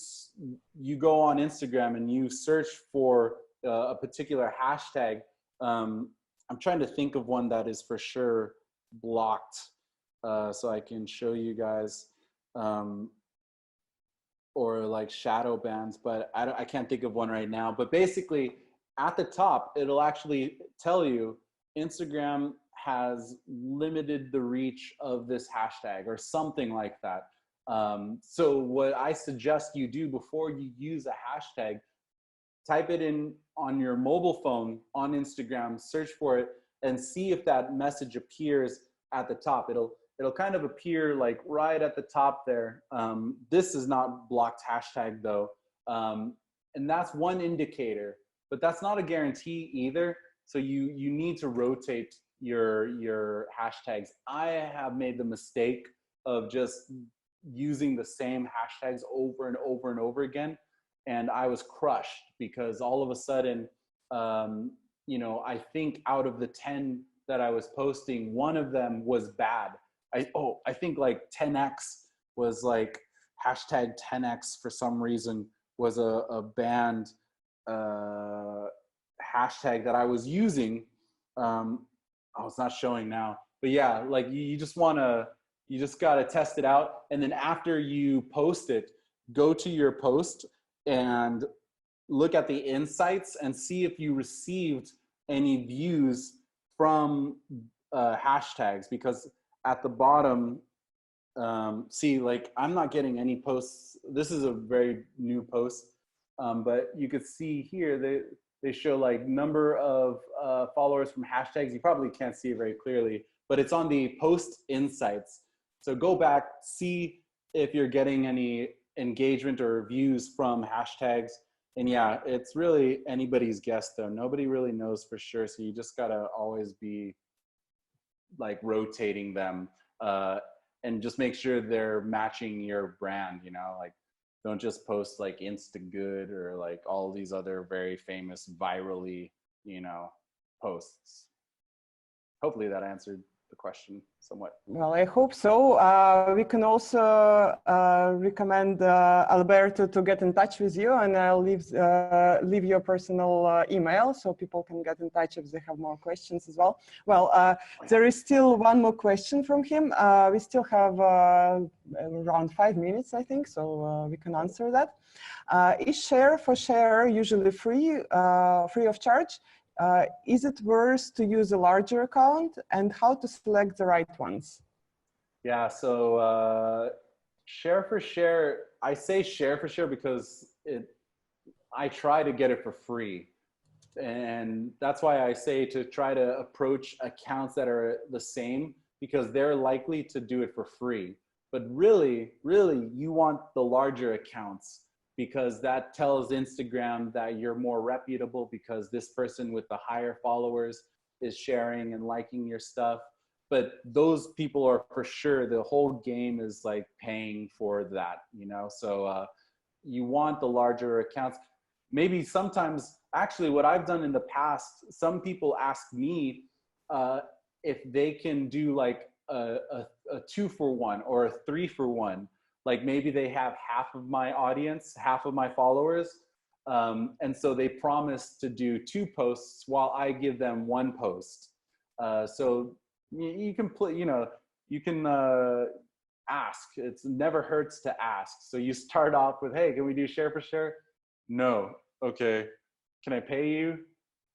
S2: go on Instagram and you search for a particular hashtag, I'm trying to think of one that is for sure blocked, so I can show you guys, or like shadow bans, but I can't think of one right now. But basically, at the top, it'll actually tell you Instagram has limited the reach of this hashtag or something like that. So what I suggest you do before you use a hashtag, type it in on your mobile phone on Instagram, search for it, and see if that message appears at the top. It'll kind of appear like right at the top there. This is not blocked hashtag though. And that's one indicator, but that's not a guarantee either. So you need to rotate your hashtags. I have made the mistake of just using the same hashtags over and over and over again, and I was crushed, because all of a sudden, you know, I think out of the 10 that I was posting, one of them was bad. I think like 10x was like hashtag 10x for some reason was a banned hashtag that I was using. Oh, it's not showing now, but yeah, like you just gotta test it out. And then after you post it, go to your post and look at the insights and see if you received any views from hashtags, because at the bottom, see, like I'm not getting any posts. This is a very new post, but you could see here they show like number of followers from hashtags. You probably can't see it very clearly, but it's on the post insights. So go back, see if you're getting any engagement or views from hashtags. And yeah, it's really anybody's guess though. Nobody really knows for sure. So you just gotta always be like rotating them and just make sure they're matching your brand, you know, like don't just post like Insta good or like all these other very famous virally, you know, posts. Hopefully that answered. the question somewhat.
S1: Well, I hope so. We can also recommend Alberto to get in touch with you, and I'll leave your personal email so people can get in touch if they have more questions as well. Well, there is still one more question from him. We still have around 5 minutes, I think, so we can answer that. Is share for share usually free of charge? Is it worth to use a larger account, and how to select the right ones?
S2: Yeah, so share for share, I say share for share because I try to get it for free. And that's why I say to try to approach accounts that are the same, because they're likely to do it for free. But really, you want the larger accounts, because that tells Instagram that you're more reputable because this person with the higher followers is sharing and liking your stuff. But those people are for sure, the whole game is like paying for that, you know? So you want the larger accounts. Maybe sometimes, actually what I've done in the past, some people ask me if they can do like a 2-for-1 or a 3-for-1. Like maybe they have half of my audience, half of my followers. And so they promise to do 2 posts while I give them 1 post. So you can play, you know, you can ask. It never hurts to ask. So you start off with, hey, can we do share for share? No. Okay. Can I pay you?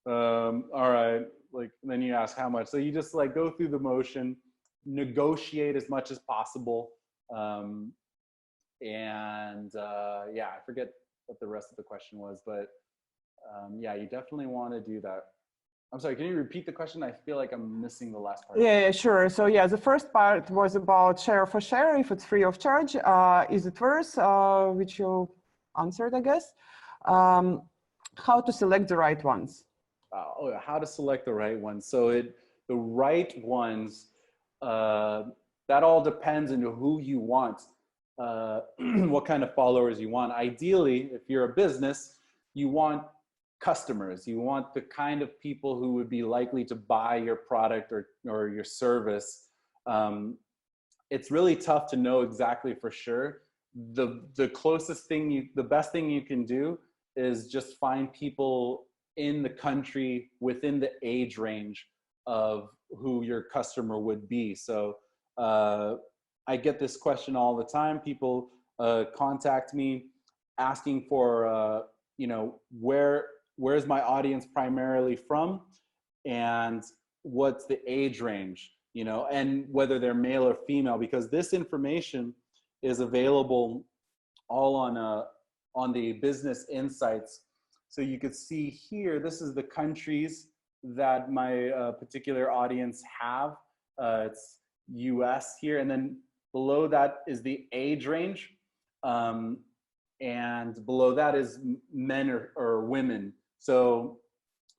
S2: All right. Like, then you ask how much. So you just like go through the motion, negotiate as much as possible. Yeah, I forget what the rest of the question was, but yeah, you definitely want to do that. I'm sorry, can you repeat the question? I feel like I'm missing the last part.
S1: Yeah, sure. So yeah, the first part was about share for share, if it's free of charge. Is it worth, which you answered, I guess. How to select the right ones?
S2: How to select the right ones. So the right ones, that all depends on who you want. What kind of followers you want. Ideally, if you're a business, you want customers. You want the kind of people who would be likely to buy your product or your service. It's really tough to know exactly for sure. The closest thing, the best thing you can do is just find people in the country within the age range of who your customer would be. So I get this question all the time. People contact me asking for, you know, where's my audience primarily from, and what's the age range, you know, and whether they're male or female, because this information is available all on the business insights. So you could see here, this is the countries that my particular audience have. It's US here, and then below that is the age range. And below that is men or women. So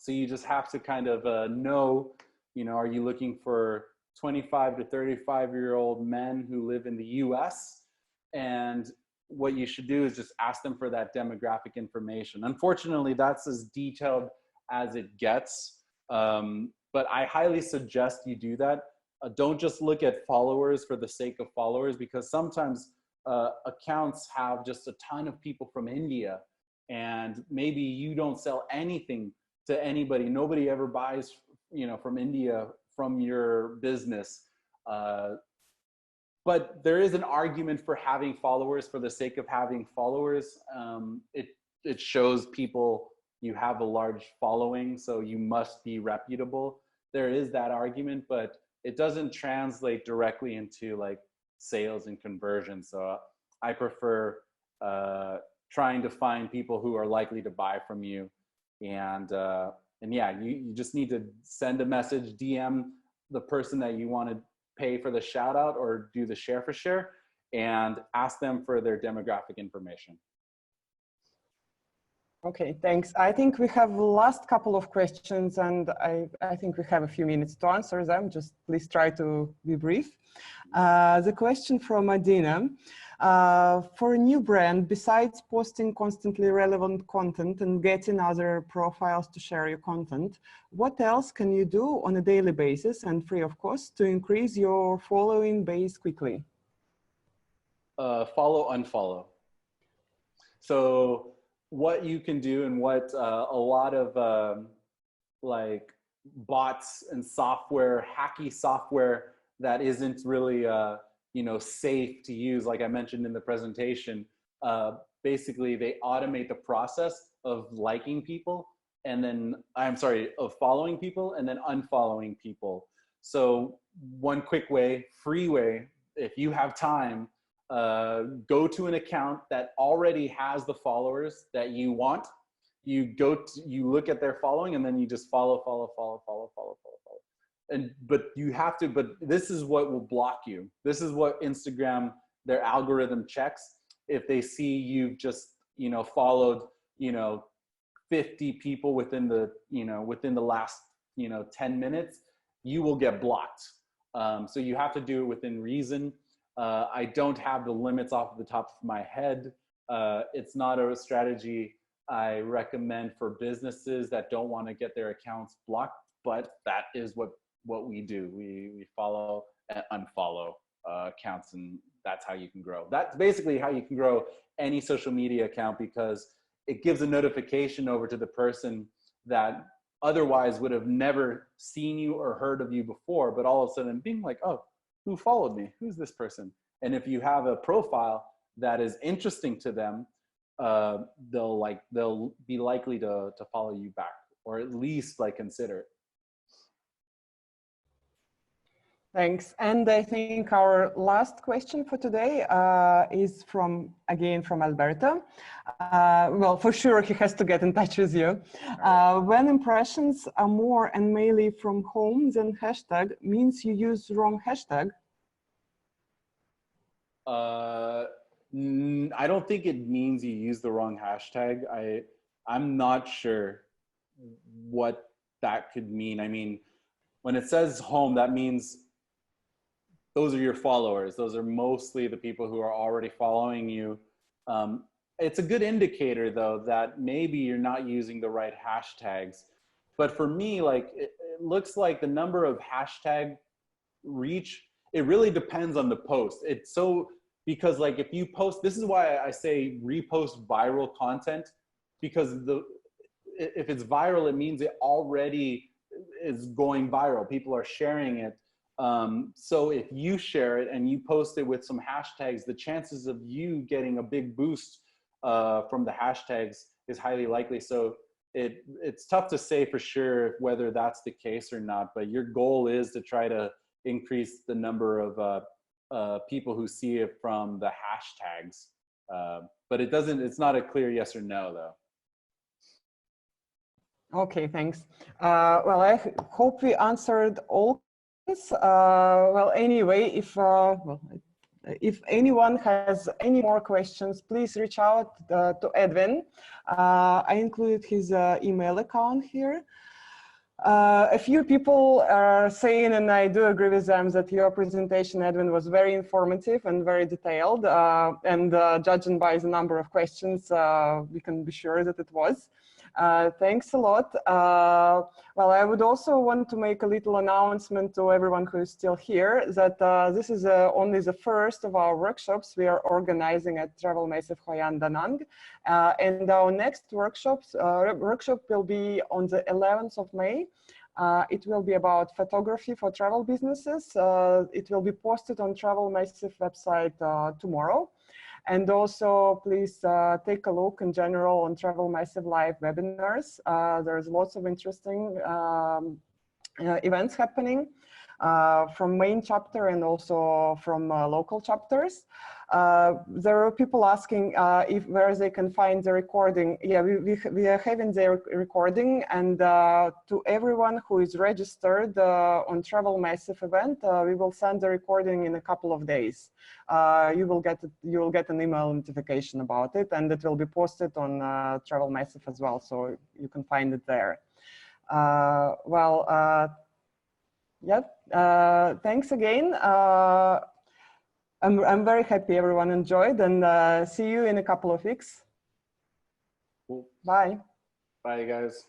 S2: you just have to kind of know, you know, are you looking for 25 to 35-year-old men who live in the US? And what you should do is just ask them for that demographic information. Unfortunately, that's as detailed as it gets. But I highly suggest you do that. Don't just look at followers for the sake of followers, because sometimes accounts have just a ton of people from India, and maybe you don't sell anything to anybody. Nobody ever buys, you know, from India from your business. But there is an argument for having followers for the sake of having followers. It shows people you have a large following, so you must be reputable. There is that argument, but it doesn't translate directly into like sales and conversion. So I prefer trying to find people who are likely to buy from you. And yeah, you just need to send a message, DM the person that you want to pay for the shout out or do the share for share, and ask them for their demographic information.
S1: Okay, thanks. I think we have last couple of questions, and I think we have a few minutes to answer them. Just please try to be brief. The question from Adina. For a new brand, besides posting constantly relevant content and getting other profiles to share your content, what else can you do on a daily basis and free of cost to increase your following base quickly?
S2: Follow, unfollow. So what you can do and what a lot of like bots and software, hacky software that isn't really you know, safe to use, like I mentioned in the presentation, basically they automate the process of liking people and then, I'm sorry, of following people and then unfollowing people. So one quick way, free way, if you have time, go to an account that already has the followers that you want. You look at their following and then you just follow. But you have to, but this is what will block you. This is what Instagram, their algorithm checks. If they see you've just, you know, followed, you know, 50 people within the, you know, within the last, you know, 10 minutes, you will get blocked. So you have to do it within reason. I don't have the limits off the top of my head. It's not a strategy I recommend for businesses that don't want to get their accounts blocked, but that is what we do. We follow and unfollow accounts, and that's how you can grow. That's basically how you can grow any social media account, because it gives a notification over to the person that otherwise would have never seen you or heard of you before, but all of a sudden being like, oh, who followed me? Who's this person? And if you have a profile that is interesting to them, they'll be likely to follow you back, or at least like consider it.
S1: Thanks. And I think our last question for today is again from Alberto. Well, for sure, he has to get in touch with you. When impressions are more and mainly from home than hashtag, means you use wrong hashtag?
S2: I don't think it means you use the wrong hashtag. I'm not sure what that could mean. I mean, when it says home, that means those are your followers. Those are mostly the people who are already following you. It's a good indicator though, that maybe you're not using the right hashtags. But for me, like, it looks like the number of hashtag reach, it really depends on the post. It's so, because like if you post, this is why I say repost viral content, because if it's viral, it means it already is going viral. People are sharing it. So if you share it and you post it with some hashtags, the chances of you getting a big boost from the hashtags is highly likely. So it's tough to say for sure whether that's the case or not, but your goal is to try to increase the number of people who see it from the hashtags. But it's not a clear yes or no though.
S1: Okay, thanks. Well, I hope we answered all questions. Well, anyway, if anyone has any more questions, please reach out to Edwin. I included his email account here. A few people are saying, and I do agree with them, that your presentation, Edwin, was very informative and very detailed. And judging by the number of questions, we can be sure that it was. Thanks a lot. Well, I would also want to make a little announcement to everyone who is still here that this is only the first of our workshops we are organizing at Travel Massive Hoi An Da Nang. And our next workshop will be on the 11th of May. It will be about photography for travel businesses. It will be posted on Travel Massive website tomorrow. And also, please take a look in general on Travel Massive live webinars. There's lots of interesting events happening. from main chapter and also from local chapters. There are people asking if where they can find the recording. Yeah, we are having the recording, and to everyone who is registered on Travel Massive event, we will send the recording in a couple of days. You will get an email notification about it, and it will be posted on Travel Massive as well, so you can find it there. Thanks again. I'm very happy everyone enjoyed, and see you in a couple of weeks.
S2: Cool.
S1: Bye.
S2: Bye, guys.